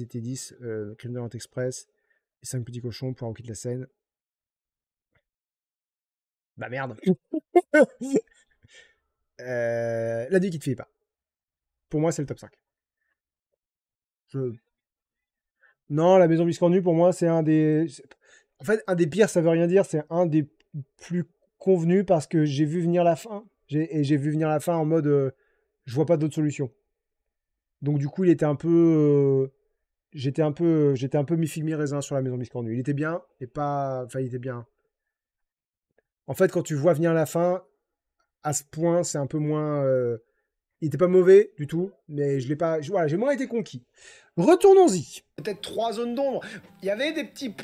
étaient 10, crime de l'Orient Express, et 5 petits cochons, Poirot quitte la scène. Bah merde. La nuit qui te finit pas. Pour moi, c'est le top 5. Non, la maison biscornue, pour moi, c'est un des. En fait, un des pires, ça veut rien dire. C'est un des plus convenus parce que j'ai vu venir la fin. Et j'ai vu venir la fin en mode je vois pas d'autre solution. Donc, du coup, il était un peu. J'étais un peu mi-figue mi-raisin sur la maison biscornue. Il était bien, et pas. Enfin, il était bien. En fait, quand tu vois venir la fin, à ce point, c'est un peu moins. Il était pas mauvais du tout, mais je l'ai pas. Voilà, j'ai moins été conquis. Retournons-y. Peut-être 3 zones d'ombre. Il y avait des petits.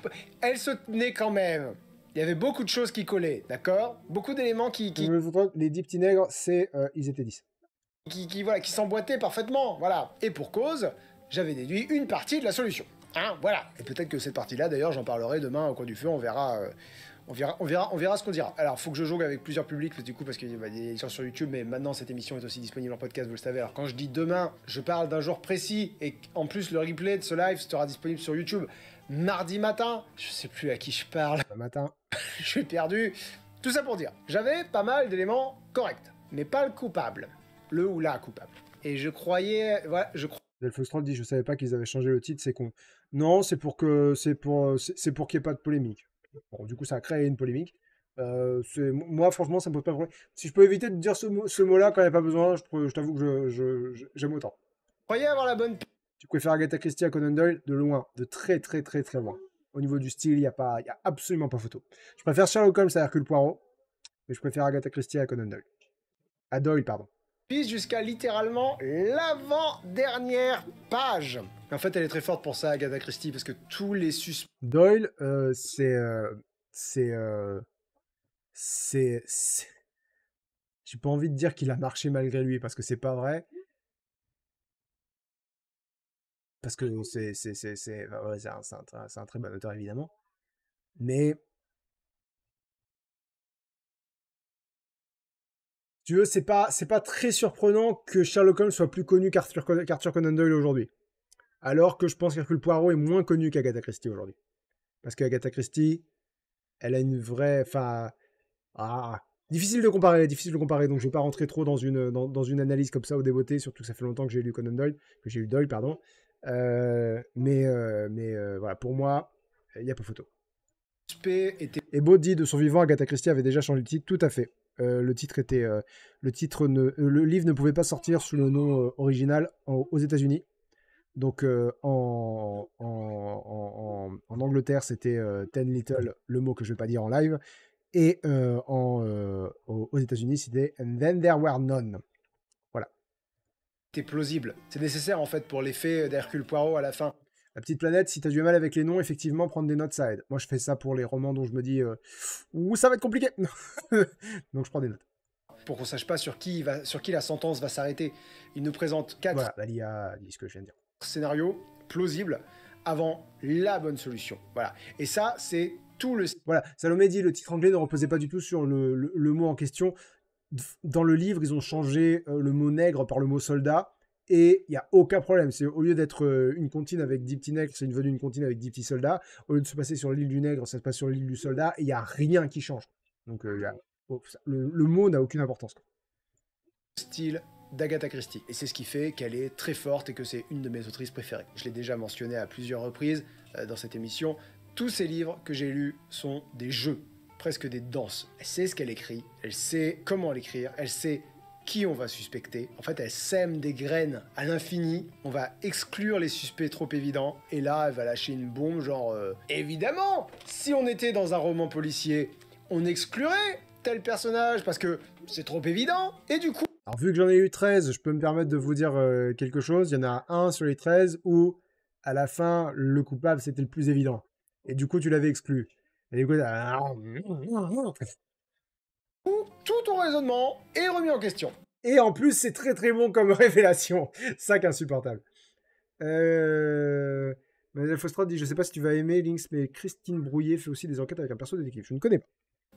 Elle se tenait quand même. Il y avait beaucoup de choses qui collaient, d'accord? Beaucoup d'éléments Les 10 petits nègres, c'est. Ils étaient 10. Voilà, qui s'emboîtaient parfaitement. Voilà. Et pour cause, j'avais déduit une partie de la solution. Hein, voilà. Et peut-être que cette partie-là, d'ailleurs, j'en parlerai demain au coin du feu, on verra. On verra ce qu'on dira. Alors, faut que je joue avec plusieurs publics, du coup, parce qu'il y a des gens sur YouTube, mais maintenant, cette émission est aussi disponible en podcast, vous le savez. Alors, quand je dis demain, je parle d'un jour précis, et en plus, le replay de ce live sera disponible sur YouTube mardi matin. Je sais plus à qui je parle. Le matin. Je suis perdu. Tout ça pour dire, j'avais pas mal d'éléments corrects, mais pas le coupable. Le ou la coupable. Et je croyais... Voilà, Delphostroll dit, je savais pas qu'ils avaient changé le titre, c'est con. Non, c'est pour que c'est pour qu'il n'y ait pas de polémique. Bon, du coup, ça a créé une polémique. Moi, franchement, ça me pose pas de problème. Si je peux éviter de dire ce mot-là quand il n'y a pas besoin, je t'avoue que j'aime autant. croyais avoir la bonne... Tu préfères Agatha Christie à Conan Doyle? De loin, de très très très très loin. Au niveau du style, il n'y a absolument pas photo. Je préfère Sherlock Holmes à Hercule Poirot, mais je préfère Agatha Christie à Conan Doyle. À Doyle, pardon. Jusqu'à littéralement l'avant-dernière page. En fait, elle est très forte pour ça, Agatha Christie, parce que tous les suspects... Doyle, j'ai pas envie de dire qu'il a marché malgré lui, parce que c'est pas vrai. Parce que c'est un très bon auteur, évidemment. Mais, tu veux, c'est pas très surprenant que Sherlock Holmes soit plus connu qu'Arthur Conan Doyle aujourd'hui. Alors que je pense qu'Hercule Poirot est moins connu qu'Agatha Christie aujourd'hui. Parce qu'Agatha Christie, elle a une vraie... Enfin... difficile de comparer, donc je vais pas rentrer trop dans une analyse comme ça au débeauté, surtout que ça fait longtemps que j'ai lu Conan Doyle, que j'ai lu Doyle, pardon. Voilà, pour moi, il n'y a pas photo. Et Beau dit de son vivant, Agatha Christie avait déjà changé le titre, tout à fait. Le livre ne pouvait pas sortir sous le nom original aux États-Unis. Donc en Angleterre, c'était Ten Little, le mot que je vais pas dire en live. Et aux États-Unis, c'était And Then There Were None. Voilà. C'est plausible. C'est nécessaire en fait pour l'effet d'Hercule Poirot à la fin. La petite planète, si t'as du mal avec les noms, effectivement, prendre des notes, ça aide. Moi, je fais ça pour les romans dont je me dis ouh, ça va être compliqué. Donc, je prends des notes. Pour qu'on sache pas sur qui la sentence va s'arrêter. Il nous présente 4 voilà, l'IA dit ce que je viens de dire. Scénarios plausibles avant la bonne solution. Voilà. Et ça, c'est tout le... Voilà, Salomé dit le titre anglais ne reposait pas du tout sur le mot en question. Dans le livre, ils ont changé le mot nègre par le mot soldat. Et il n'y a aucun problème. C'est au lieu d'être une comptine avec 10 petits nègres, c'est une venue d'une comptine avec 10 petits soldats. Au lieu de se passer sur l'île du nègre, ça se passe sur l'île du soldat. Et il n'y a rien qui change. Donc le mot n'a aucune importance. Style d'Agatha Christie. Et c'est ce qui fait qu'elle est très forte et que c'est une de mes autrices préférées. Je l'ai déjà mentionné à plusieurs reprises dans cette émission. Tous ces livres que j'ai lus sont des jeux, presque des danses. Elle sait ce qu'elle écrit, elle sait comment l'écrire, elle sait qui on va suspecter. En fait, elle sème des graines à l'infini. On va exclure les suspects trop évidents. Et là, elle va lâcher une bombe genre... évidemment, si on était dans un roman policier, on exclurait tel personnage parce que c'est trop évident. Et du coup... Alors, vu que j'en ai eu 13, je peux me permettre de vous dire quelque chose. Il y en a un sur les 13 où, à la fin, le coupable, c'était le plus évident. Et du coup, tu l'avais exclu. Et du coup, tout ton raisonnement est remis en question. Et en plus, c'est très très bon comme révélation. Ça qu'insupportable. Mademoiselle Fostrade dit, je sais pas si tu vas aimer Lynx, mais Christine Brouillet fait aussi des enquêtes avec un perso détective. Je ne connais pas.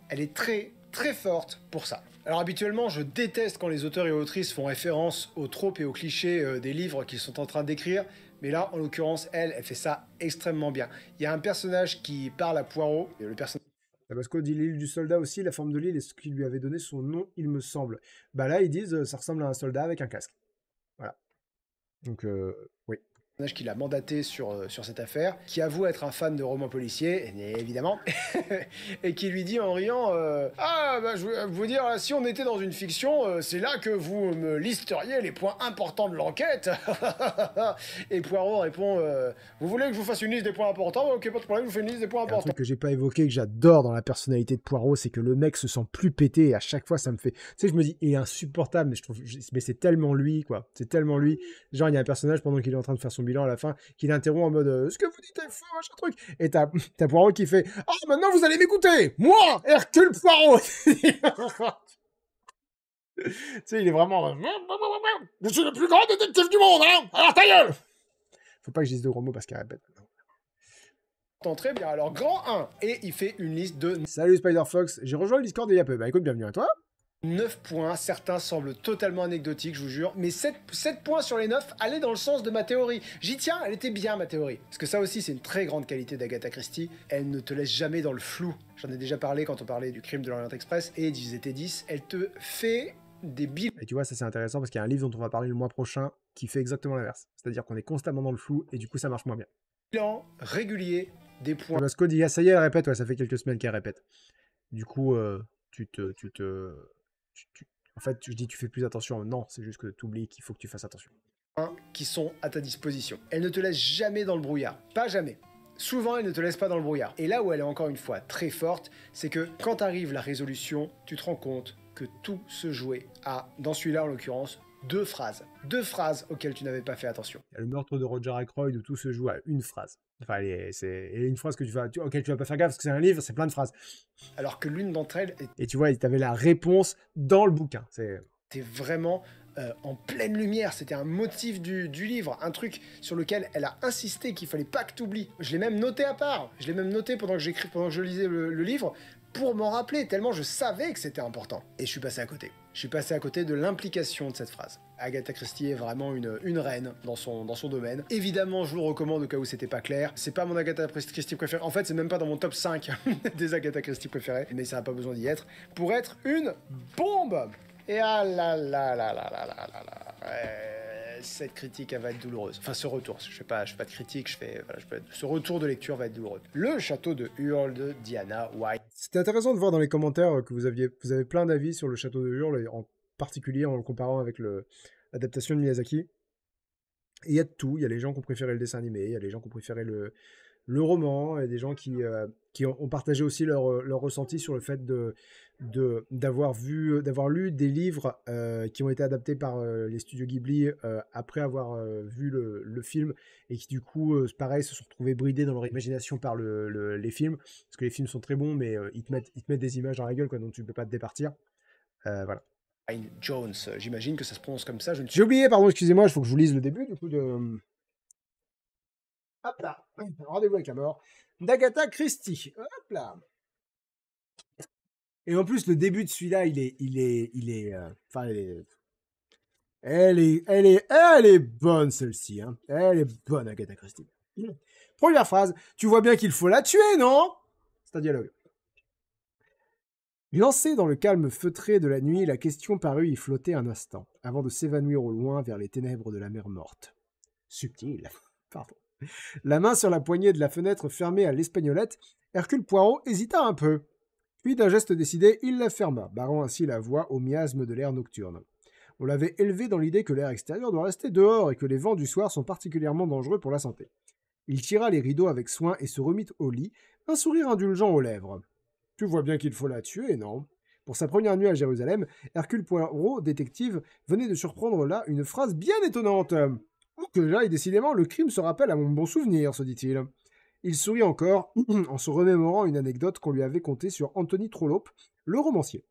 Elle est très très forte pour ça. Alors habituellement, je déteste quand les auteurs et autrices font référence aux tropes et aux clichés des livres qu'ils sont en train d'écrire, mais là, en l'occurrence, elle fait ça extrêmement bien. Il y a un personnage qui parle à Poirot, et le personnage... Tabasco dit l'île du soldat aussi, la forme de l'île est ce qui lui avait donné son nom, il me semble. Bah là, ils disent ça ressemble à un soldat avec un casque. Voilà. Donc, oui. Qui l'a mandaté sur cette affaire, qui avoue être un fan de romans policiers, évidemment, et qui lui dit en riant ah, bah, je veux vous dire, si on était dans une fiction, c'est là que vous me listeriez les points importants de l'enquête. Et Poirot répond vous voulez que je vous fasse une liste des points importants? Ok, pas de problème, je vous fais une liste des points importants. Un truc que j'ai pas évoqué, que j'adore dans la personnalité de Poirot, c'est que le mec se sent plus pété, et à chaque fois, ça me fait... Tu sais, je me dis, il est insupportable, mais je trouve... Mais c'est tellement lui, quoi. C'est tellement lui. Genre, il y a un personnage, pendant qu'il est en train de faire son bilan à la fin, qui l'interrompt en mode ce que vous dites est faux, machin truc. Et t'as Poirot qui fait ah, maintenant vous allez m'écouter, moi, Hercule Poirot. Tu sais, il est vraiment je suis le plus grand détective du monde, hein, alors ta gueule. Faut pas que je dise de gros mots parce qu'il répète. Très bien, alors grand 1, et il fait une liste de... Salut Spider-Fox, j'ai rejoint le Discord il y a peu. Bah écoute, bienvenue à toi. 9 points, certains semblent totalement anecdotiques, je vous jure, mais 7 points sur les 9 allaient dans le sens de ma théorie. J'y tiens, elle était bien ma théorie. Parce que ça aussi, c'est une très grande qualité d'Agatha Christie, elle ne te laisse jamais dans le flou. J'en ai déjà parlé quand on parlait du crime de l'Orient Express, et ils étaient 10, elle te fait des bilans. Et tu vois, ça c'est intéressant parce qu'il y a un livre dont on va parler le mois prochain qui fait exactement l'inverse. C'est-à-dire qu'on est constamment dans le flou et du coup ça marche moins bien. Bilan régulier des points. Parce que dit, ah, ça y est, elle répète, ouais, ça fait quelques semaines qu'elle répète. Du coup, en fait, je dis tu fais plus attention. Non, c'est juste que tu oublies qu'il faut que tu fasses attention. Qui sont à ta disposition. Elle ne te laisse jamais dans le brouillard. Pas jamais. Souvent, elle ne te laisse pas dans le brouillard. Et là où elle est encore une fois très forte, c'est que quand arrive la résolution, tu te rends compte que tout se jouait à, dans celui-là en l'occurrence, 2 phrases. 2 phrases auxquelles tu n'avais pas fait attention. Il y a le meurtre de Roger Ackroyd où tout se joue à une phrase. Enfin, c'est une phrase que auquel tu vas pas faire gaffe parce que c'est un livre, c'est plein de phrases. Alors que l'une d'entre elles... Et tu vois, tu avais la réponse dans le bouquin. C'était vraiment en pleine lumière, c'était un motif du livre, un truc sur lequel elle a insisté qu'il fallait pas que tu oublies. Je l'ai même noté à part, je l'ai même noté pendant que je lisais le livre, pour m'en rappeler, tellement je savais que c'était important. Et je suis passé à côté. Je suis passé à côté de l'implication de cette phrase. Agatha Christie est vraiment une reine dans son domaine. Évidemment, je vous le recommande au cas où c'était pas clair. C'est pas mon Agatha Christie préférée. En fait, c'est même pas dans mon top 5 des Agatha Christie préférées. Mais ça n'a pas besoin d'y être pour être une bombe. Et ah là là là là là là là là. Cette critique, elle va être douloureuse. Enfin, ce retour. Je fais pas de critique, ce retour de lecture va être douloureux. Le château de Hurle de Diana White. C'était intéressant de voir dans les commentaires que vous avez plein d'avis sur le château de Hurle, en particulier en le comparant avec l'adaptation de Miyazaki. Et il y a de tout. Il y a les gens qui ont préféré le dessin animé, il y a les gens qui ont préféré le roman, et des gens qui ont partagé aussi leur ressenti sur le fait d'avoir lu des livres qui ont été adaptés par les studios Ghibli après avoir vu le film, et qui du coup pareil se sont retrouvés bridés dans leur imagination par les films, parce que les films sont très bons, mais ils te mettent des images dans la gueule, quoi, dont tu peux pas te départir. Voilà. Jones, j'imagine que ça se prononce comme ça. J'ai oublié, pardon, excusez-moi, il faut que je vous lise le début du coup de... Hop là, rendez-vous avec la mort d'Agatha Christie. Hop là. Et en plus, le début de celui-là, elle est bonne, celle-ci. Hein. Elle est bonne, Agatha Christie. Première phrase, tu vois bien qu'il faut la tuer, non? C'est un dialogue. Lancée dans le calme feutré de la nuit, la question parut y flotter un instant, avant de s'évanouir au loin vers les ténèbres de la mer morte. Subtil. Pardon. La main sur la poignée de la fenêtre fermée à l'espagnolette, Hercule Poirot hésita un peu. Puis, d'un geste décidé, il la ferma, barrant ainsi la voie au miasme de l'air nocturne. On l'avait élevé dans l'idée que l'air extérieur doit rester dehors et que les vents du soir sont particulièrement dangereux pour la santé. Il tira les rideaux avec soin et se remit au lit, un sourire indulgent aux lèvres. Tu vois bien qu'il faut la tuer, non? Pour sa première nuit à Jérusalem, Hercule Poirot, détective, venait de surprendre là une phrase bien étonnante. Où que j'aille, décidément, le crime se rappelle à mon bon souvenir, se dit-il. Il sourit encore en se remémorant une anecdote qu'on lui avait contée sur Anthony Trollope, le romancier.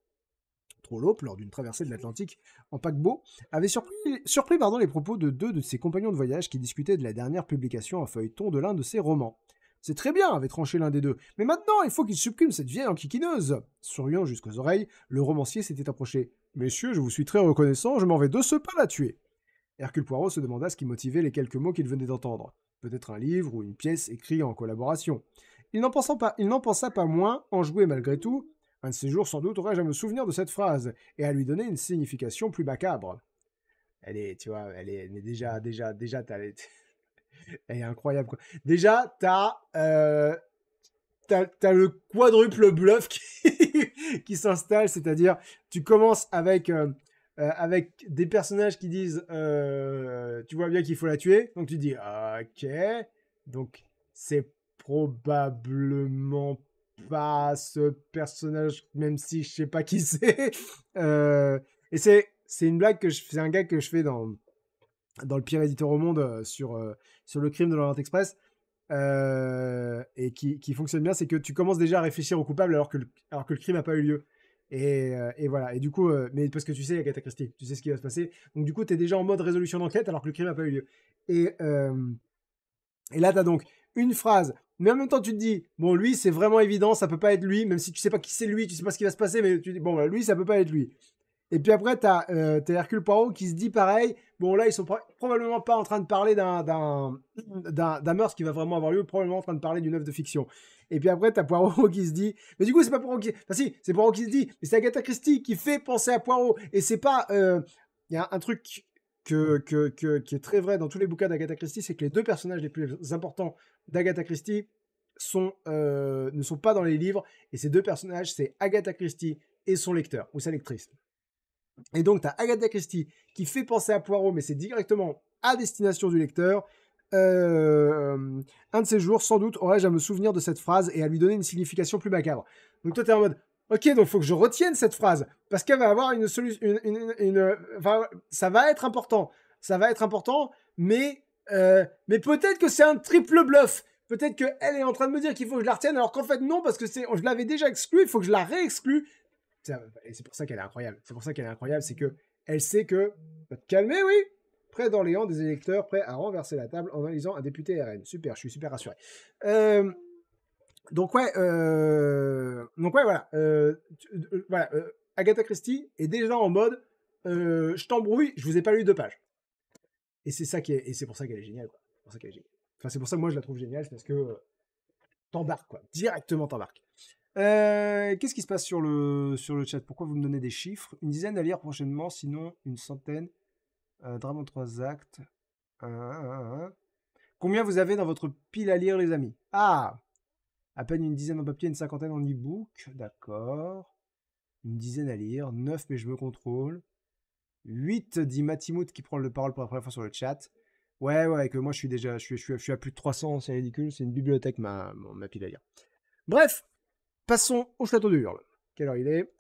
Trollope, lors d'une traversée de l'Atlantique en paquebot, avait surpris les propos de deux de ses compagnons de voyage qui discutaient de la dernière publication en feuilleton de l'un de ses romans. C'est très bien, avait tranché l'un des deux, mais maintenant il faut qu'il supprime cette vieille enquiquineuse. Souriant jusqu'aux oreilles, le romancier s'était approché. Messieurs, je vous suis très reconnaissant, je m'en vais de ce pas la tuer. Hercule Poirot se demanda ce qui motivait les quelques mots qu'il venait d'entendre. Peut-être un livre ou une pièce écrite en collaboration. Il n'en pensa pas moins, enjoué malgré tout. Un de ces jours, sans doute, aurais-je à me souvenir de cette phrase et à lui donner une signification plus macabre. Elle est, tu vois, mais déjà, elle est incroyable, quoi. Déjà, t'as le quadruple bluff qui s'installe, c'est-à-dire, tu commences avec des personnages qui disent, tu vois bien qu'il faut la tuer, donc tu dis, ok, donc c'est probablement pas ce personnage, même si je sais pas qui c'est. Et c'est une blague c'est un gag que je fais dans le pire éditeur au monde sur le crime de l'Orient Express. Et qui fonctionne bien, c'est que tu commences déjà à réfléchir au coupable alors que le crime n'a pas eu lieu. Et voilà. Et du coup, mais parce que tu sais, Agatha Christie, tu sais ce qui va se passer. Donc du coup, tu es déjà en mode résolution d'enquête alors que le crime n'a pas eu lieu. Et là, tu as donc une phrase. Mais en même temps, tu te dis, bon, lui, c'est vraiment évident, ça peut pas être lui, même si tu sais pas qui c'est lui, tu sais pas ce qui va se passer, mais tu dis, bon, bah, lui, ça peut pas être lui. Et puis après, t'as Hercule Poirot qui se dit pareil. Bon, là, ils sont probablement pas en train de parler d'un meurtre qui va vraiment avoir lieu, probablement en train de parler d'une œuvre de fiction. Et puis après, t'as Poirot qui se dit, mais du coup, c'est pas Poirot qui. Enfin, si, c'est Poirot qui se dit, mais c'est Agatha Christie qui fait penser à Poirot. Et c'est pas. Il y a un truc qui est très vrai dans tous les bouquins d'Agatha Christie, c'est que les deux personnages les plus importants d'Agatha Christie ne sont pas dans les livres. Et ces deux personnages, c'est Agatha Christie et son lecteur, ou sa lectrice. Et donc, tu as Agatha Christie qui fait penser à Poirot, mais c'est directement à destination du lecteur. Un de ces jours, sans doute, aurais-je à me souvenir de cette phrase et à lui donner une signification plus macabre. Donc toi, tu es en mode, ok, donc il faut que je retienne cette phrase, parce qu'elle va avoir une solution, enfin, ça va être important. Ça va être important, mais peut-être que c'est un triple bluff. Peut-être qu'elle est en train de me dire qu'il faut que je la retienne, alors qu'en fait, non, parce que je l'avais déjà exclue, il faut que je la réexclue. Et c'est pour ça qu'elle est incroyable. C'est que elle sait que va te calmer, oui. Près d'Orléans, des électeurs prêts à renverser la table en analysant un député RN. Super, je suis super rassuré. Donc ouais, voilà. Voilà. Agatha Christie est déjà en mode, je t'embrouille, je vous ai pas lu 2 pages. Et c'est ça et c'est pour ça qu'elle est géniale, quoi. C'est pour ça qu'elle est géniale. Enfin, c'est pour ça que moi je la trouve géniale, c'est parce que t'embarques, quoi. Directement t'embarques. Qu'est-ce qui se passe sur le chat? Pourquoi vous me donnez des chiffres? Une dizaine à lire prochainement, sinon une centaine. Drame en 3 actes. Combien vous avez dans votre pile à lire, les amis? Ah! À peine une dizaine en papier, une cinquantaine en e-book. D'accord. Une dizaine à lire. 9, mais je me contrôle. 8, dit Matimout qui prend le parole pour la première fois sur le chat. Ouais, que moi je suis à plus de 300, c'est ridicule. C'est une bibliothèque, ma pile à lire. Bref! Passons au château de Hurle. Quelle heure il est?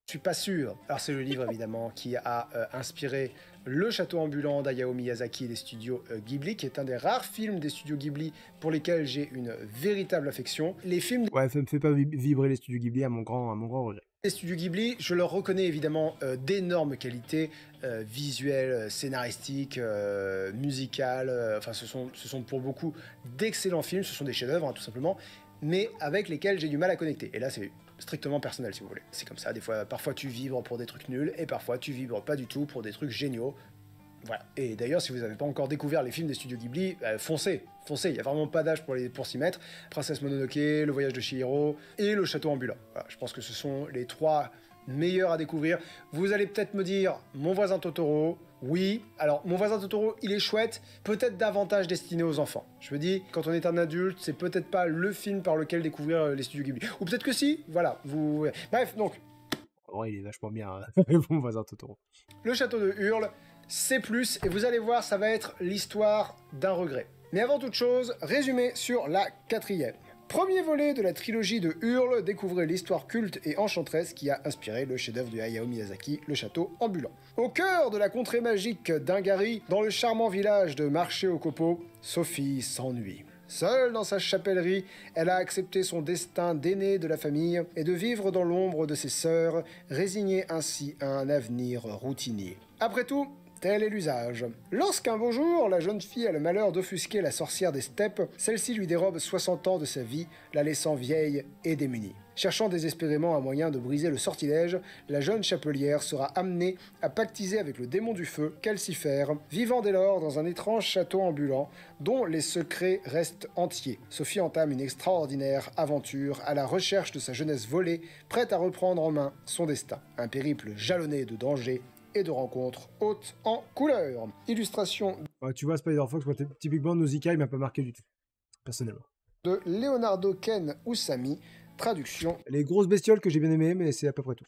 Je suis pas sûr. Alors c'est le livre évidemment qui a inspiré Le Château ambulant d'Hayao Miyazaki et des studios Ghibli, qui est un des rares films des studios Ghibli pour lesquels j'ai une véritable affection. Les films... Ouais, ça me fait pas vibrer les studios Ghibli à mon grand regret. Les studios Ghibli, je leur reconnais évidemment d'énormes qualités visuelles, scénaristiques, musicales. Enfin, ce sont pour beaucoup d'excellents films. Ce sont des chefs-d'œuvre, hein, tout simplement, mais avec lesquels j'ai du mal à connecter. Et là, c'est strictement personnel, si vous voulez. C'est comme ça, parfois tu vibres pour des trucs nuls, et parfois tu vibres pas du tout pour des trucs géniaux. Voilà. Et d'ailleurs, si vous n'avez pas encore découvert les films des studios Ghibli, foncez, il n'y a vraiment pas d'âge pour s'y mettre. Princesse Mononoke, Le Voyage de Chihiro et Le Château ambulant. Voilà, je pense que ce sont les 3 meilleurs à découvrir. Vous allez peut-être me dire, Mon voisin Totoro, oui. Alors, Mon voisin Totoro, il est chouette, peut-être davantage destiné aux enfants. Je me dis, quand on est un adulte, c'est peut-être pas le film par lequel découvrir les studios Ghibli. Ou peut-être que si, voilà. Bref, donc, il est vachement bien, hein. Mon voisin Totoro. Le château de Hurle, c'est plus, et vous allez voir, ça va être l'histoire d'un regret. Mais avant toute chose, résumé sur la 4e. Premier volet de la trilogie de Hurle, découvrez l'histoire culte et enchanteresse qui a inspiré le chef-d'œuvre de Hayao Miyazaki, le château ambulant. Au cœur de la contrée magique d'Ingari, dans le charmant village de Marché au Copeau, Sophie s'ennuie. Seule dans sa chapellerie, elle a accepté son destin d'aînée de la famille et de vivre dans l'ombre de ses sœurs, résignée ainsi à un avenir routinier. Après tout, tel est l'usage. Lorsqu'un beau jour, la jeune fille a le malheur d'offusquer la sorcière des steppes, celle-ci lui dérobe 60 ans de sa vie, la laissant vieille et démunie. Cherchant désespérément un moyen de briser le sortilège, la jeune chapelière sera amenée à pactiser avec le démon du feu, Calcifère, vivant dès lors dans un étrange château ambulant dont les secrets restent entiers. Sophie entame une extraordinaire aventure à la recherche de sa jeunesse volée, prête à reprendre en main son destin. Un périple jalonné de dangers et de rencontres hautes en couleurs. Illustration Ouais, tu vois, Spider-Fox, moi, typiquement, Nausicaa, il m'a pas marqué du tout, personnellement. de Leonardo Ken Oussami, traduction Les grosses bestioles que j'ai bien aimées, mais c'est à peu près tout.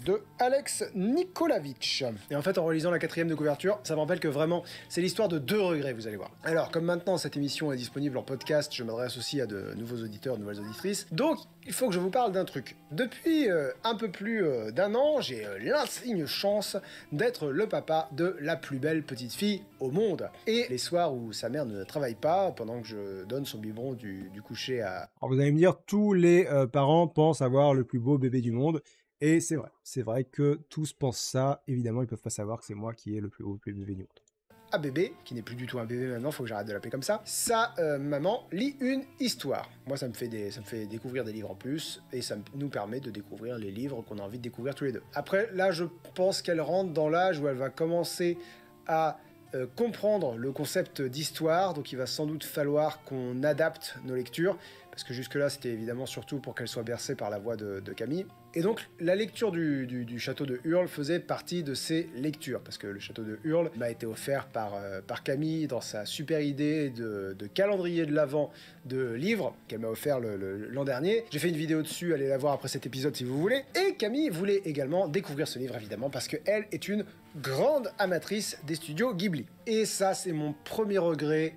de Alex Nikolavitch. Et en fait, en relisant la 4e de couverture, ça me rappelle que vraiment, c'est l'histoire de 2 regrets, vous allez voir. Alors, comme maintenant cette émission est disponible en podcast, je m'adresse aussi à de nouveaux auditeurs, de nouvelles auditrices. Donc, il faut que je vous parle d'un truc. Depuis un peu plus d'1 an, j'ai l'insigne chance d'être le papa de la plus belle petite fille au monde. Et les soirs où sa mère ne travaille pas, pendant que je donne son biberon du coucher à... Alors, vous allez me dire, tous les parents pensent avoir le plus beau bébé du monde. Et c'est vrai que tous pensent ça. Évidemment, ils peuvent pas savoir que c'est moi qui ai le plus beau bébé du monde. à bébé, qui n'est plus du tout un bébé maintenant, faut que j'arrête de l'appeler comme ça, sa maman lit une histoire. Moi, ça me fait découvrir des livres en plus, et ça nous permet de découvrir les livres qu'on a envie de découvrir tous les deux. Après, là, je pense qu'elle rentre dans l'âge où elle va commencer à comprendre le concept d'histoire, donc il va sans doute falloir qu'on adapte nos lectures, parce que jusque-là, c'était évidemment surtout pour qu'elle soit bercée par la voix de Camille. Et donc, la lecture du château de Hurle faisait partie de ces lectures, parce que le château de Hurle m'a été offert par Camille dans sa super idée de calendrier de l'Avent de livres qu'elle m'a offert l'an dernier. J'ai fait une vidéo dessus, allez la voir après cet épisode si vous voulez. Et Camille voulait également découvrir ce livre, évidemment, parce qu'elle est une grande amatrice des studios Ghibli. Et ça, c'est mon premier regret.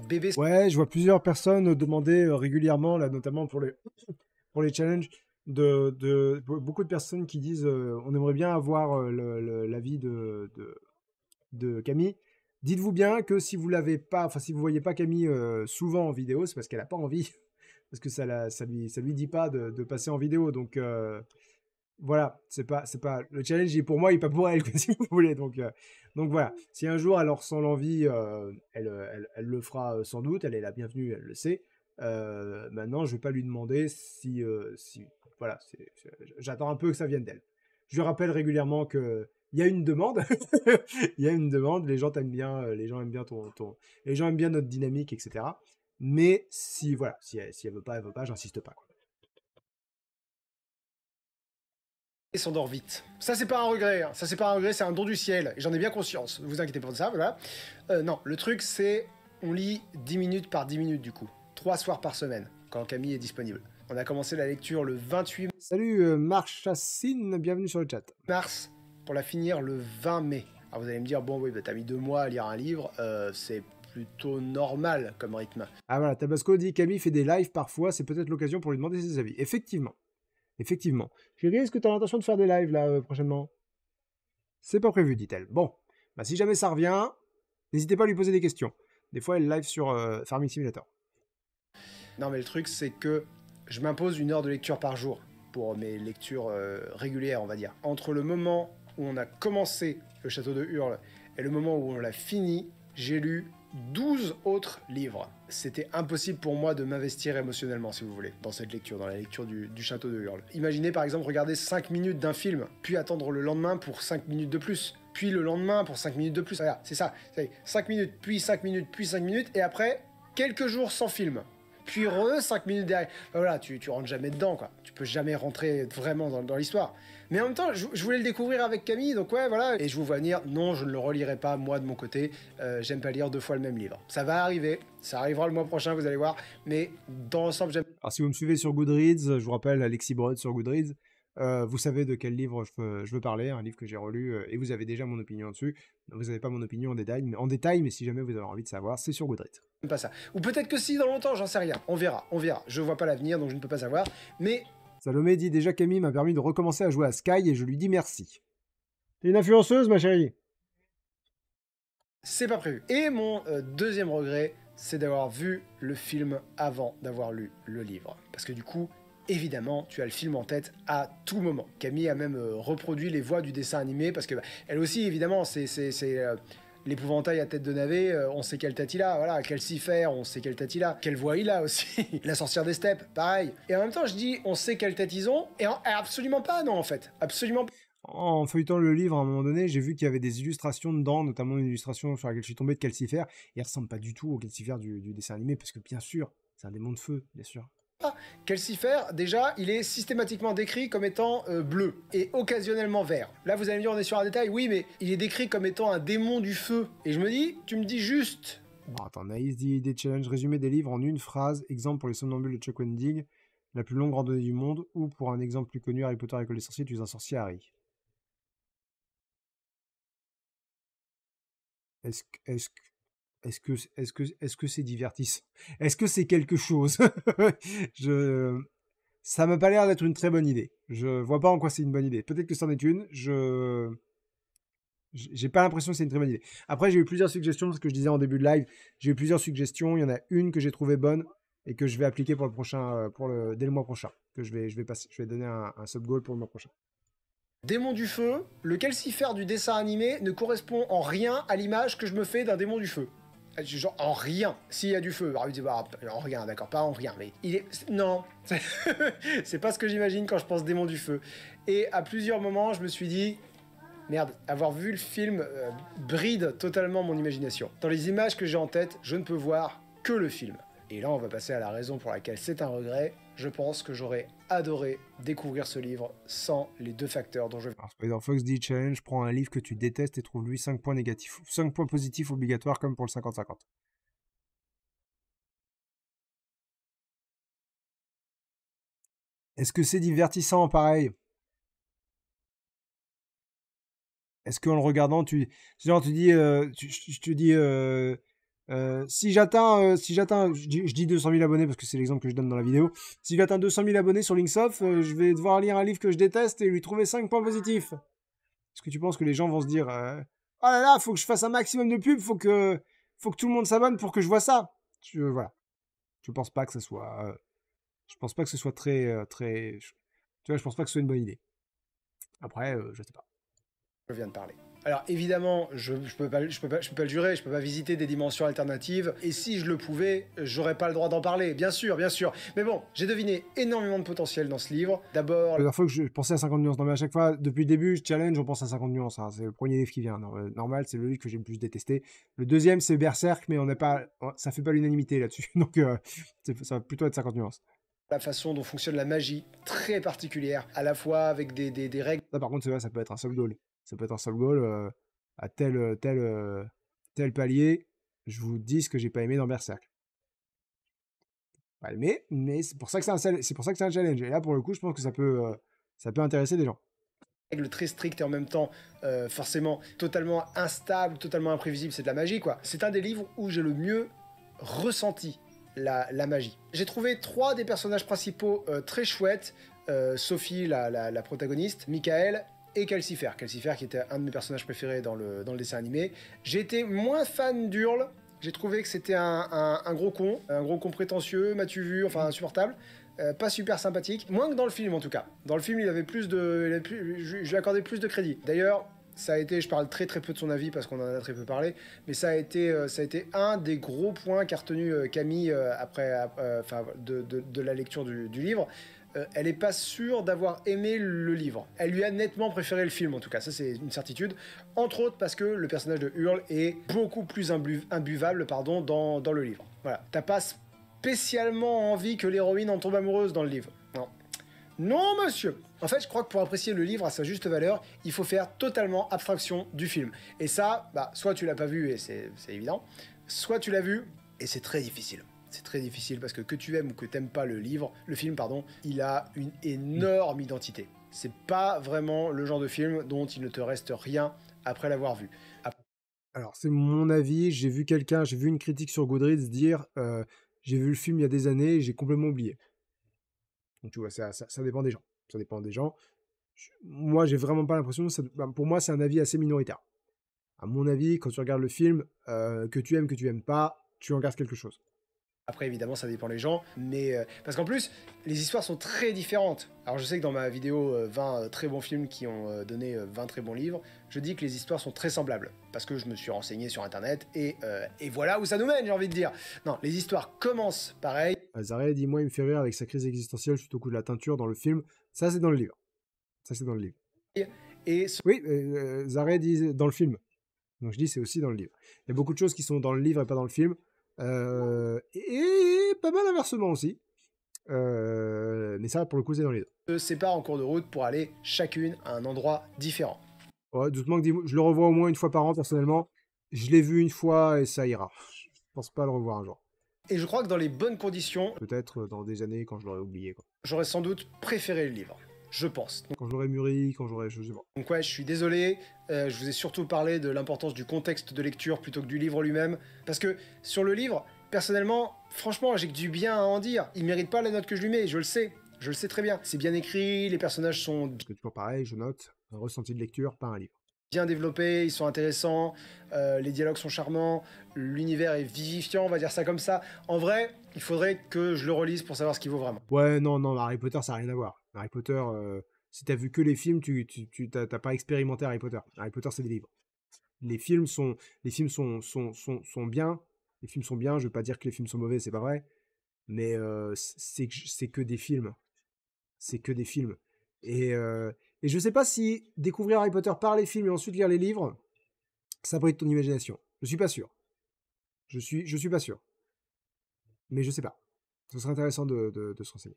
Bébé. Ouais, je vois plusieurs personnes demander régulièrement, là, notamment pour les challenges, beaucoup de personnes qui disent on aimerait bien avoir l'avis de Camille. Dites-vous bien que si vous l'avez pas, enfin si vous voyez pas Camille souvent en vidéo, c'est parce qu'elle a pas envie, parce que ça lui dit pas de passer en vidéo. Donc voilà, c'est pas le challenge pour moi, il est pas pour elle, si vous voulez. Donc voilà, si un jour elle en ressent l'envie, elle le fera sans doute. Elle est la bienvenue, elle le sait. Maintenant, je vais pas lui demander si voilà, j'attends un peu que ça vienne d'elle. Je lui rappelle régulièrement que il y a une demande, il y a une demande. Les gens t'aiment bien, les gens aiment bien les gens aiment bien notre dynamique, etc. Mais si elle veut pas, j'insiste pas, quoi. Et s'endort vite. Ça, c'est pas un regret, hein. Ça, c'est pas un regret, c'est un don du ciel. Et j'en ai bien conscience. Ne vous inquiétez pas de ça, voilà. Non, le truc, c'est on lit 10 minutes par 10 minutes, du coup. 3 soirs par semaine, quand Camille est disponible. On a commencé la lecture le 28 Salut Marchassine, bienvenue sur le chat. mars, pour la finir le 20 mai. Alors vous allez me dire, bon, oui, bah, t'as mis 2 mois à lire un livre, c'est plutôt normal comme rythme. Ah voilà, Tabasco dit Camille fait des lives parfois, c'est peut-être l'occasion pour lui demander ses avis. Effectivement. Chérie, est-ce que tu as l'intention de faire des lives là prochainement? C'est pas prévu, dit-elle. Bon, bah si jamais ça revient, n'hésitez pas à lui poser des questions. Des fois, elle live sur Farming Simulator. Non, mais le truc, c'est que je m'impose 1 heure de lecture par jour pour mes lectures régulières, on va dire. Entre le moment où on a commencé le château de Hurle et le moment où on l'a fini, j'ai lu 12 autres livres. C'était impossible pour moi de m'investir émotionnellement, si vous voulez, dans cette lecture, dans la lecture du château de Hurle. Imaginez par exemple regarder 5 minutes d'un film, puis attendre le lendemain pour 5 minutes de plus, puis le lendemain pour 5 minutes de plus. Regarde, c'est ça, 5 minutes, puis 5 minutes, puis 5 minutes, et après, quelques jours sans film. Puis 5 minutes derrière. Ben voilà, tu rentres jamais dedans, quoi. Tu peux jamais rentrer vraiment dans l'histoire. Mais en même temps, je voulais le découvrir avec Camille, donc ouais, voilà. Et je vous vois venir, non, je ne le relirai pas, moi, de mon côté. J'aime pas lire 2 fois le même livre. Ça va arriver, ça arrivera le mois prochain, vous allez voir. Mais dans l'ensemble, j'aime... Alors si vous me suivez sur Goodreads, je vous rappelle Alexis Brod sur Goodreads, Vous savez de quel livre je veux parler, un livre que j'ai relu, et vous avez déjà mon opinion dessus. Vous n'avez pas mon opinion en détail, mais si jamais vous avez envie de savoir, c'est sur Goodreads. Pas ça. Ou peut-être que si, dans longtemps, j'en sais rien. On verra, on verra. Je vois pas l'avenir, donc je ne peux pas savoir. Mais Salomé dit déjà Camille m'a permis de recommencer à jouer à Sky et je lui dis merci. T'es une influenceuse, ma chérie. c'est pas prévu. Et mon deuxième regret, c'est d'avoir vu le film avant d'avoir lu le livre. Parce que du coup, évidemment, tu as le film en tête à tout moment. Camille a même reproduit les voix du dessin animé, parce que elle aussi, évidemment, c'est l'épouvantail à tête de navet, on sait quelle tête il a, voilà, Calcifer, on sait quelle tête il a, quelle voix il a aussi, la sorcière des steppes, pareil. Et en même temps, je dis, on sait quelle tête ils ont, et absolument pas, non, en fait, absolument pas. En feuilletant le livre, à un moment donné, j'ai vu qu'il y avait des illustrations dedans, notamment une illustration sur laquelle je suis tombé de Calcifer. Il ressemble pas du tout au Calcifer du dessin animé, parce que bien sûr, c'est un démon de feu, bien sûr. Calcifer, déjà, il est systématiquement décrit comme étant bleu et occasionnellement vert. Là, vous allez me dire, on est sur un détail, oui, mais il est décrit comme étant un démon du feu. Et je me dis, tu me dis juste... Bon, attends, Naïs dit des challenges résumés des livres en une phrase. Exemple pour les somnambules de Chuck Wendig, la plus longue randonnée du monde, ou pour un exemple plus connu, Harry Potter, École des sorciers, tu es un sorcier, Harry. Est-ce que c'est divertissant? Est-ce que c'est quelque chose? Ça m'a pas l'air d'être une très bonne idée. Je vois pas en quoi c'est une bonne idée. Peut-être que c'en est une. J'ai pas l'impression que c'est une très bonne idée. Après, j'ai eu plusieurs suggestions, ce que je disais en début de live. J'ai eu plusieurs suggestions. Il y en a une que j'ai trouvée bonne et que je vais appliquer pour le prochain, dès le mois prochain. Que je vais donner un sub goal pour le mois prochain. Démon du feu, le Calcifer du dessin animé ne correspond en rien à l'image que je me fais d'un démon du feu. Genre en rien. S'il y a du feu, alors, en rien, d'accord, pas en rien, mais il est... Non, c'est pas ce que j'imagine quand je pense démon du feu. Et à plusieurs moments, je me suis dit, merde, avoir vu le film bride totalement mon imagination. Dans les images que j'ai en tête, je ne peux voir que le film. Et là, on va passer à la raison pour laquelle c'est un regret. Je pense que j'aurais adoré découvrir ce livre sans les deux facteurs dont je... Alors, Spider-Fox dit challenge, prends un livre que tu détestes et trouve-lui 5 points négatifs. 5 points positifs obligatoires comme pour le 50-50. Est-ce que c'est divertissant pareil? Est-ce qu'en le regardant, genre, tu dis, je te dis, si j'atteins, je dis 200 000 abonnés parce que c'est l'exemple que je donne dans la vidéo. Si j'atteins 200 000 abonnés sur Linksoft, je vais devoir lire un livre que je déteste et lui trouver 5 points positifs. Est-ce que tu penses que les gens vont se dire, oh là là, faut que je fasse un maximum de pubs, faut que tout le monde s'abonne pour que je vois ça. Voilà. Je pense pas que ce soit, je pense pas que ce soit très, tu vois, je pense pas que ce soit une bonne idée. Après, je sais pas. Je viens de parler. Alors évidemment, je peux pas le jurer, je peux pas visiter des dimensions alternatives, et si je le pouvais, j'aurais pas le droit d'en parler, bien sûr, bien sûr. Mais bon, j'ai deviné énormément de potentiel dans ce livre. D'abord... La dernière fois que je pensais à 50 nuances, non mais à chaque fois, depuis le début, challenge, on pense à 50 nuances, hein. C'est le premier livre qui vient, normal, c'est le livre que j'ai le plus détesté. Le deuxième, c'est Berserk, mais on n'est pas, ça fait pas l'unanimité là-dessus, donc ça va plutôt être 50 nuances. La façon dont fonctionne la magie, très particulière, à la fois avec des règles... Ça par contre, c'est vrai, ça peut être un sub goal. Ça peut être un sub goal à tel palier. Je vous dis ce que j'ai pas aimé dans Berserk. Pas aimé, mais c'est pour ça que c'est un challenge. Et là, pour le coup, je pense que ça peut intéresser des gens. Règles très strictes et en même temps, forcément, totalement instable, totalement imprévisible, c'est de la magie, quoi. C'est un des livres où j'ai le mieux ressenti la magie. J'ai trouvé 3 des personnages principaux très chouettes. Sophie, la protagoniste, Michael et Calcifer. Calcifer qui était un de mes personnages préférés dans le dessin animé. J'ai été moins fan d'Hurle. J'ai trouvé que c'était un gros con prétentieux, m'as-tu vu, enfin insupportable. Pas super sympathique, moins que dans le film en tout cas. Dans le film, il avait je lui accordais plus de crédit. D'ailleurs, ça a été, je parle très peu de son avis parce qu'on en a très peu parlé, mais ça a été un des gros points qu'a retenu Camille après de la lecture du livre. Elle n'est pas sûre d'avoir aimé le livre. Elle lui a nettement préféré le film, en tout cas, ça c'est une certitude. Entre autres parce que le personnage de Hurle est beaucoup plus imbuvable dans le livre. Voilà, t'as pas spécialement envie que l'héroïne en tombe amoureuse dans le livre. Non. Non, monsieur. En fait, je crois que pour apprécier le livre à sa juste valeur, il faut faire totalement abstraction du film. Et ça, soit tu l'as pas vu et c'est évident, soit tu l'as vu et c'est très difficile. C'est très difficile parce que tu aimes ou que t'aimes pas le film, pardon, il a une énorme identité. C'est pas vraiment le genre de film dont il ne te reste rien après l'avoir vu. Alors, c'est mon avis. J'ai vu une critique sur Goodreads dire j'ai vu le film il y a des années et j'ai complètement oublié. Donc, tu vois, ça dépend des gens. Ça dépend des gens. Moi, j'ai vraiment pas l'impression. Pour moi, c'est un avis assez minoritaire. À mon avis, quand tu regardes le film, que tu aimes pas, tu en gardes quelque chose. Après, évidemment, ça dépend les gens, mais parce qu'en plus, les histoires sont très différentes. Alors, je sais que dans ma vidéo 20 très bons films qui ont donné 20 très bons livres, je dis que les histoires sont très semblables, parce que je me suis renseigné sur Internet, et voilà où ça nous mène, j'ai envie de dire. Non, les histoires commencent pareil. Zaré dit, moi, il me fait rire avec sa crise existentielle suite au coup de la teinture dans le film. Ça, c'est dans le livre. Ça, c'est dans le livre. Et oui, Zaré dit dans le film. Donc, je dis, c'est aussi dans le livre. Il y a beaucoup de choses qui sont dans le livre et pas dans le film. Et pas mal inversement aussi. Mais ça, pour le coup, c'est dans les deux. Se séparent en cours de route pour aller chacune à un endroit différent. Ouais, doucement que je le revois au moins une fois par an, personnellement. Je l'ai vu une fois et ça ira. Je pense pas le revoir un jour. Et je crois que dans les bonnes conditions... Peut-être dans des années quand je l'aurais oublié. J'aurais sans doute préféré le livre. Je pense. Quand j'aurais mûri, quand j'aurais... Je sais pas. Donc ouais, je suis désolé. Je vous ai surtout parlé de l'importance du contexte de lecture plutôt que du livre lui-même. Parce que sur le livre, personnellement, franchement, j'ai que du bien à en dire. Il mérite pas la note que je lui mets, je le sais. Je le sais très bien. C'est bien écrit, les personnages sont... C'est toujours pareil, je note. Un ressenti de lecture, pas un livre. Bien développés, ils sont intéressants, les dialogues sont charmants, l'univers est vivifiant, on va dire ça comme ça. En vrai, il faudrait que je le relise pour savoir ce qu'il vaut vraiment. Ouais, non, Harry Potter, ça n'a rien à voir. Harry Potter, si t'as vu que les films, t'as pas expérimenté Harry Potter. Harry Potter, c'est des livres. Les films sont bien. Les films sont bien, je veux pas dire que les films sont mauvais, c'est pas vrai. Mais c'est que des films. C'est que des films. Et je sais pas si découvrir Harry Potter par les films et ensuite lire les livres, ça brille de ton imagination. Je suis pas sûr. Je suis pas sûr. Mais je sais pas. Ce serait intéressant de se renseigner.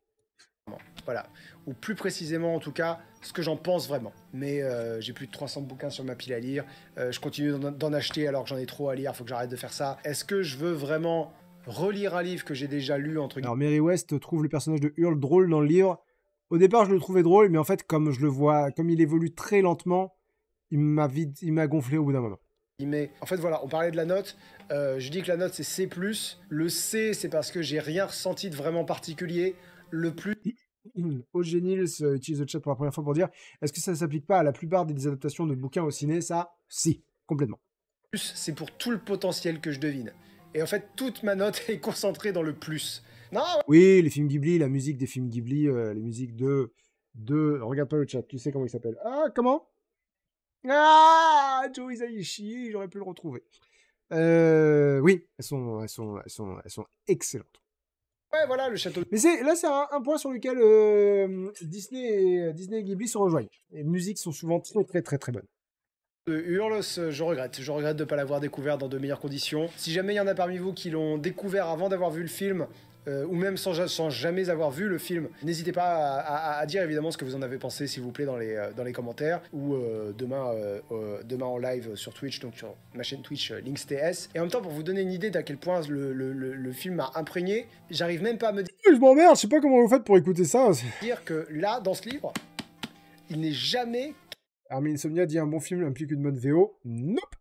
Voilà. Ou plus précisément, en tout cas, ce que j'en pense vraiment. Mais j'ai plus de 300 bouquins sur ma pile à lire. Je continue d'en acheter alors que j'en ai trop à lire. Faut que j'arrête de faire ça. Est-ce que je veux vraiment relire un livre que j'ai déjà lu, entre guillemets? Alors, Mary West trouve le personnage de Hurle drôle dans le livre. Au départ, je le trouvais drôle, mais en fait, comme je le vois, comme il évolue très lentement, il m'a gonflé au bout d'un moment. Mais en fait, voilà, on parlait de la note. Je dis que la note, c'est C+. Le C, c'est parce que j'ai rien ressenti de vraiment particulier. Le plus... Eugénils utilise le chat pour la première fois pour dire est-ce que ça ne s'applique pas à la plupart des adaptations de bouquins au ciné? Ça, si, complètement. Plus, c'est pour tout le potentiel que je devine. Et en fait, toute ma note est concentrée dans le plus. Non, ouais. Oui, les films Ghibli, la musique des films Ghibli, les musiques de... Regarde pas le chat, tu sais comment il s'appelle. Ah, comment? Ah, Joe Hisaishi, j'aurais pu le retrouver. Oui, elles sont excellentes. Ouais, voilà, le château. Mais là, c'est un point sur lequel Disney et Ghibli se rejoignent. Les musiques sont souvent très bonnes. Hurle, je regrette. Je regrette de ne pas l'avoir découvert dans de meilleures conditions. Si jamais il y en a parmi vous qui l'ont découvert avant d'avoir vu le film, ou même sans jamais avoir vu le film, n'hésitez pas à dire évidemment ce que vous en avez pensé, s'il vous plaît, dans les commentaires, ou demain en live sur Twitch, donc sur ma chaîne Twitch LinksTS. Et en même temps, pour vous donner une idée d'à quel point le film m'a imprégné, j'arrive même pas à me dire... Je m'emmerde, je sais pas comment vous faites pour écouter ça. Dire que là, dans ce livre, il n'est jamais... Armin Insomnia dit un bon film implique une bonne VO. Nope.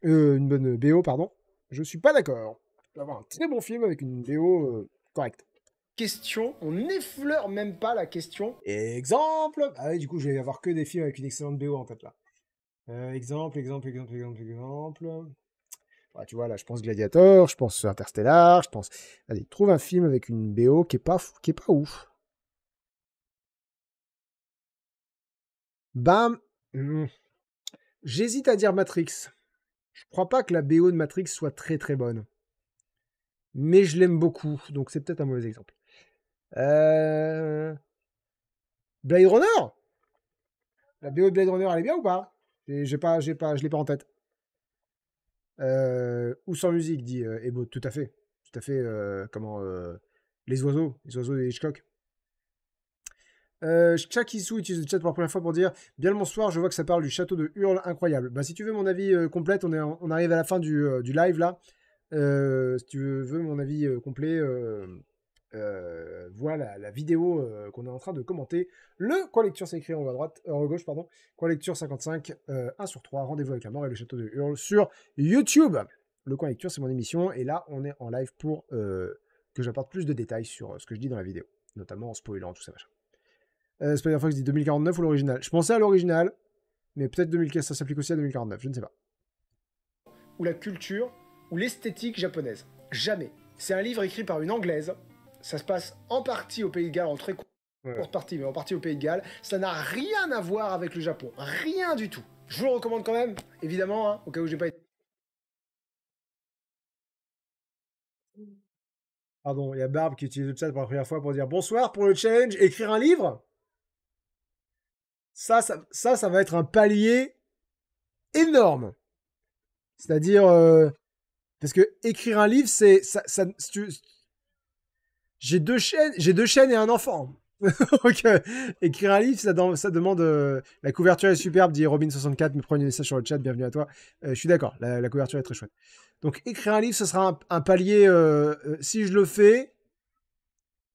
Une bonne BO, pardon. Je suis pas d'accord. Tu peux avoir un très bon film avec une BO correcte. Question, on n'effleure même pas la question. Exemple. Ah oui, du coup, je vais avoir que des films avec une excellente BO en tête là. Exemple. Ouais, tu vois, là, je pense Gladiator, je pense Interstellar, je pense... Allez, trouve un film avec une BO qui est pas ouf. Bam. J'hésite à dire Matrix. Je crois pas que la BO de Matrix soit très bonne. Mais je l'aime beaucoup, donc c'est peut-être un mauvais exemple. Blade Runner. La BO de Blade Runner, elle est bien ou pas? Je l'ai pas en tête. Ou sans musique, dit Ebo. Tout à fait. Tout à fait. Les oiseaux de Hitchcock. Chakisu utilise le chat pour la première fois pour dire bien le bonsoir, je vois que ça parle du château de Hurle, incroyable. Bah, si tu veux mon avis complet, on arrive à la fin du live là. Si tu veux mon avis complet, voilà la vidéo qu'on est en train de commenter. Le Coin Lecture, c'est écrit en haut à droite, en haut à gauche, pardon. Coin Lecture 55, 1 sur 3, Rendez-vous avec la mort et le château de Hurle sur YouTube. Le Coin Lecture, c'est mon émission, et là, on est en live pour que j'apporte plus de détails sur ce que je dis dans la vidéo, notamment en spoilant tout ça, machin. Spider-Fox dit 2049 ou l'original. Je pensais à l'original, mais peut-être 2015, ça s'applique aussi à 2049, je ne sais pas. Ou la culture, ou l'esthétique japonaise. Jamais. C'est un livre écrit par une Anglaise. Ça se passe en partie au Pays de Galles, en très courte partie, mais en partie au Pays de Galles. Ça n'a rien à voir avec le Japon. Rien du tout. Je vous le recommande quand même, évidemment, hein, au cas où j'ai pas été... Pardon, il y a Barbe qui utilise le chat pour la première fois pour dire bonsoir pour le challenge, écrire un livre. Ça va être un palier énorme. C'est-à-dire, parce que écrire un livre, c'est j'ai deux chaînes et un enfant. Donc, écrire un livre, ça demande. La couverture est superbe, dit Robin64, mes premiers messages sur le chat, bienvenue à toi. Je suis d'accord, la couverture est très chouette. Donc, écrire un livre, ce sera un palier. Si je le fais,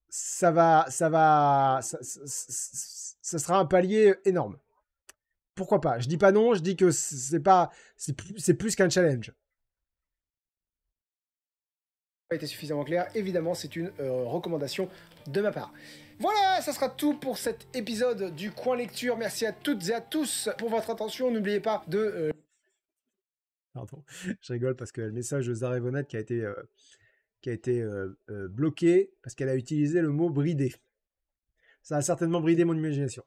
ça sera un palier énorme. Pourquoi pas? Je dis pas non, je dis que c'est plus qu'un challenge. Pas été suffisamment clair, évidemment, c'est une recommandation de ma part. Voilà, ça sera tout pour cet épisode du Coin Lecture. Merci à toutes et à tous pour votre attention. N'oubliez pas de... Pardon, je rigole parce que le message de Zarevonat qui a été bloqué parce qu'elle a utilisé le mot bridé. Ça a certainement bridé mon imagination.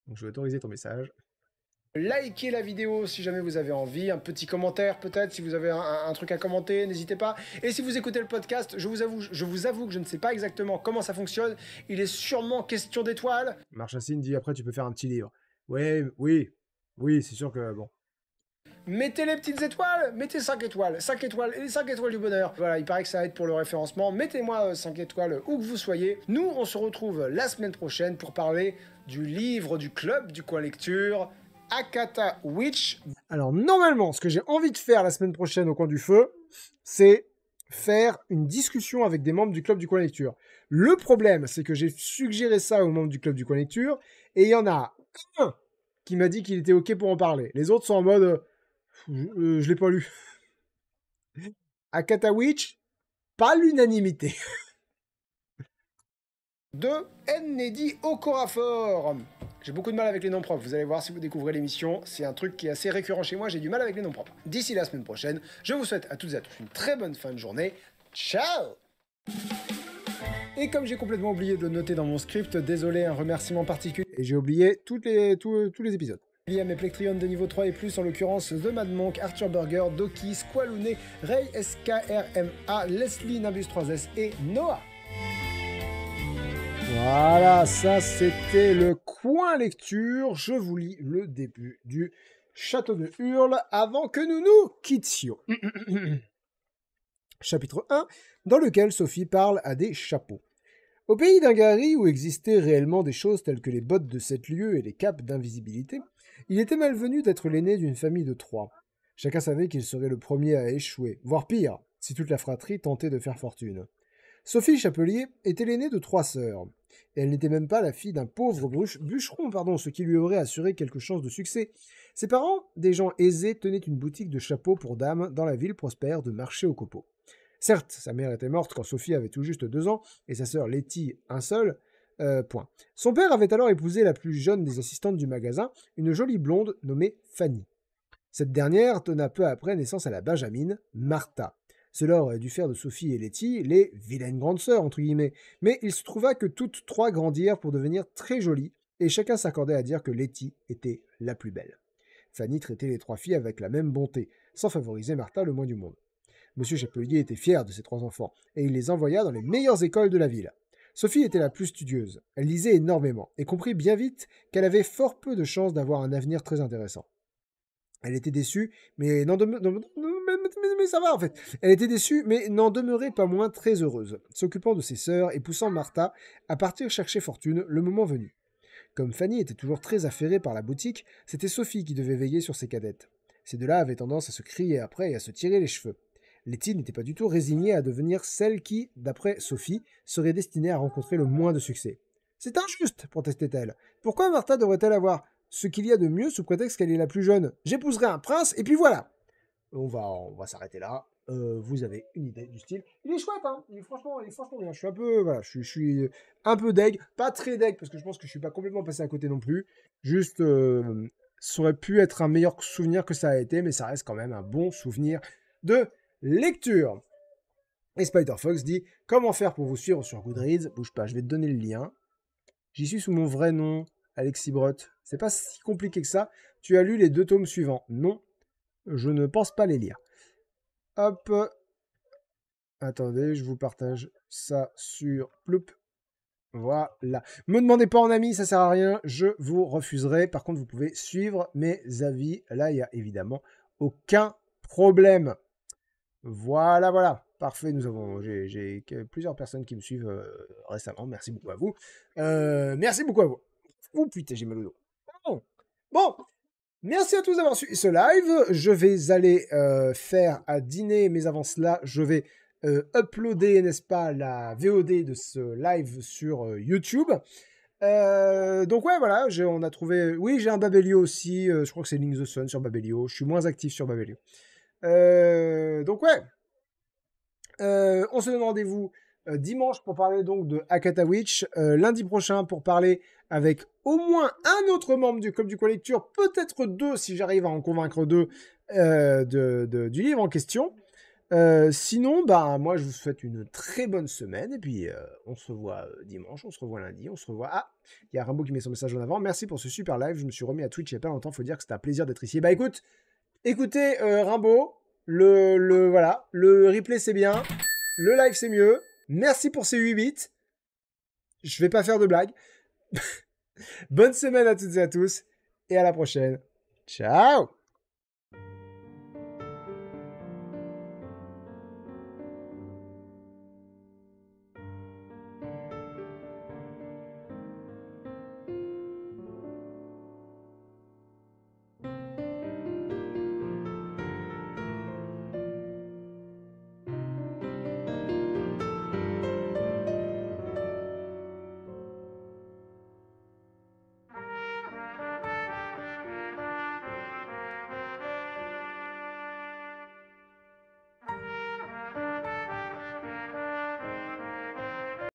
Donc je vais autoriser ton message. Likez la vidéo si jamais vous avez envie, un petit commentaire peut-être si vous avez un truc à commenter, n'hésitez pas. Et si vous écoutez le podcast, je vous avoue que je ne sais pas exactement comment ça fonctionne. Il est sûrement question d'étoiles. Marchassine dit après tu peux faire un petit livre. Oui, c'est sûr que bon. Mettez les petites étoiles, mettez 5 étoiles, 5 étoiles et les 5 étoiles du bonheur. Voilà, il paraît que ça aide pour le référencement. Mettez-moi 5 étoiles où que vous soyez. Nous, on se retrouve la semaine prochaine pour parler du livre du club du Coin Lecture, Akata Witch. Alors normalement, ce que j'ai envie de faire la semaine prochaine au Coin du Feu, c'est faire une discussion avec des membres du club du Coin Lecture. Le problème, c'est que j'ai suggéré ça aux membres du club du Coin Lecture, et il y en a un qui m'a dit qu'il était OK pour en parler. Les autres sont en mode... je l'ai pas lu. Akata Witch, pas l'unanimité. De Nnedi Okorafor. J'ai beaucoup de mal avec les noms propres, vous allez voir si vous découvrez l'émission, c'est un truc qui est assez récurrent chez moi, j'ai du mal avec les noms propres. D'ici la semaine prochaine, je vous souhaite à toutes et à tous une très bonne fin de journée. Ciao! Et comme j'ai complètement oublié de le noter dans mon script, désolé, un remerciement particulier. Et j'ai oublié tous les épisodes. Il y a mes Plectrion de niveau 3 et plus, en l'occurrence The Mad Monk, Arthur Burger, Doki, Squalounet, Ray SKRMA, Leslie Nimbus 3S et Noah. Voilà, ça c'était le Coin Lecture. Je vous lis le début du Château de Hurle avant que nous nous quittions. Chapitre 1, dans lequel Sophie parle à des chapeaux. Au pays d'Ingari, où existaient réellement des choses telles que les bottes de 7 lieues et les capes d'invisibilité, il était malvenu d'être l'aîné d'une famille de 3. Chacun savait qu'il serait le premier à échouer, voire pire, si toute la fratrie tentait de faire fortune. Sophie Chapelier était l'aînée de 3 sœurs, et elle n'était même pas la fille d'un pauvre bûcheron, ce qui lui aurait assuré quelque chance de succès. Ses parents, des gens aisés, tenaient une boutique de chapeaux pour dames dans la ville prospère de Marché aux Copeaux. Certes, sa mère était morte quand Sophie avait tout juste 2 ans, et sa sœur Letty un seul, point. Son père avait alors épousé la plus jeune des assistantes du magasin, une jolie blonde nommée Fanny. Cette dernière donna peu après naissance à la benjamine, Martha. Cela aurait dû faire de Sophie et Letty les vilaines grandes sœurs, entre guillemets, mais il se trouva que toutes 3 grandirent pour devenir très jolies, et chacun s'accordait à dire que Letty était la plus belle. Fanny traitait les 3 filles avec la même bonté, sans favoriser Martha le moins du monde. Monsieur Chapelier était fier de ses 3 enfants, et il les envoya dans les meilleures écoles de la ville. Sophie était la plus studieuse, elle lisait énormément, et comprit bien vite qu'elle avait fort peu de chances d'avoir un avenir très intéressant. Elle était déçue, mais ça va en fait. Elle était déçue, mais n'en demeurait pas moins très heureuse, s'occupant de ses sœurs et poussant Martha à partir chercher fortune le moment venu. Comme Fanny était toujours très affairée par la boutique, c'était Sophie qui devait veiller sur ses cadettes. Ces deux-là avaient tendance à se crier après et à se tirer les cheveux. Letty n'était pas du tout résignée à devenir celle qui, d'après Sophie, serait destinée à rencontrer le moins de succès. « C'est injuste !» protestait-elle. « Pourquoi Martha devrait-elle avoir ce qu'il y a de mieux sous prétexte qu'elle est la plus jeune ? J'épouserai un prince et puis voilà !» On va s'arrêter là. Vous avez une idée du style. Il est chouette, hein. Il est franchement bien. Je suis un peu, voilà, je suis un peu deg, pas très deg parce que je pense que je suis pas complètement passé à côté non plus. Juste, ça aurait pu être un meilleur souvenir que ça a été, mais ça reste quand même un bon souvenir de lecture. Et Spider-Fox dit « Comment faire pour vous suivre sur Goodreads ? Bouge pas, je vais te donner le lien. J'y suis sous mon vrai nom, Alexis Brott. C'est pas si compliqué que ça. Tu as lu les 2 tomes suivants ? Non, je ne pense pas les lire. Hop. Attendez, je vous partage ça sur Ploup. Voilà. Me demandez pas en ami, ça sert à rien. Je vous refuserai. Par contre, vous pouvez suivre mes avis. Là, il n'y a évidemment aucun problème. Voilà. Parfait. J'ai plusieurs personnes qui me suivent récemment. Merci beaucoup à vous. Oh putain, j'ai mal au dos. Bon. Merci à tous d'avoir suivi ce live. Je vais aller faire à dîner, mais avant cela, je vais uploader, n'est-ce pas, la VOD de ce live sur YouTube. Donc ouais, voilà, on a trouvé... Oui, j'ai un Babelio aussi. Je crois que c'est Link the Sun sur Babelio. Je suis moins actif sur Babelio. Donc ouais. On se donne rendez-vous dimanche pour parler donc de Hakata Witch. Lundi prochain pour parler avec au moins un autre membre du Club du Collecture, peut-être 2 si j'arrive à en convaincre 2 du livre en question. Sinon, bah, moi je vous souhaite une très bonne semaine et puis on se revoit dimanche, on se revoit lundi, on se revoit... Ah, il y a Rimbaud qui met son message en avant. Merci pour ce super live, je me suis remis à Twitch il n'y a pas longtemps, faut dire que c'était un plaisir d'être ici. Bah écoutez Rimbaud, voilà, le replay c'est bien, le live c'est mieux. Merci pour ces 8 bits. Je vais pas faire de blagues. Bonne semaine à toutes et à tous et à la prochaine. Ciao!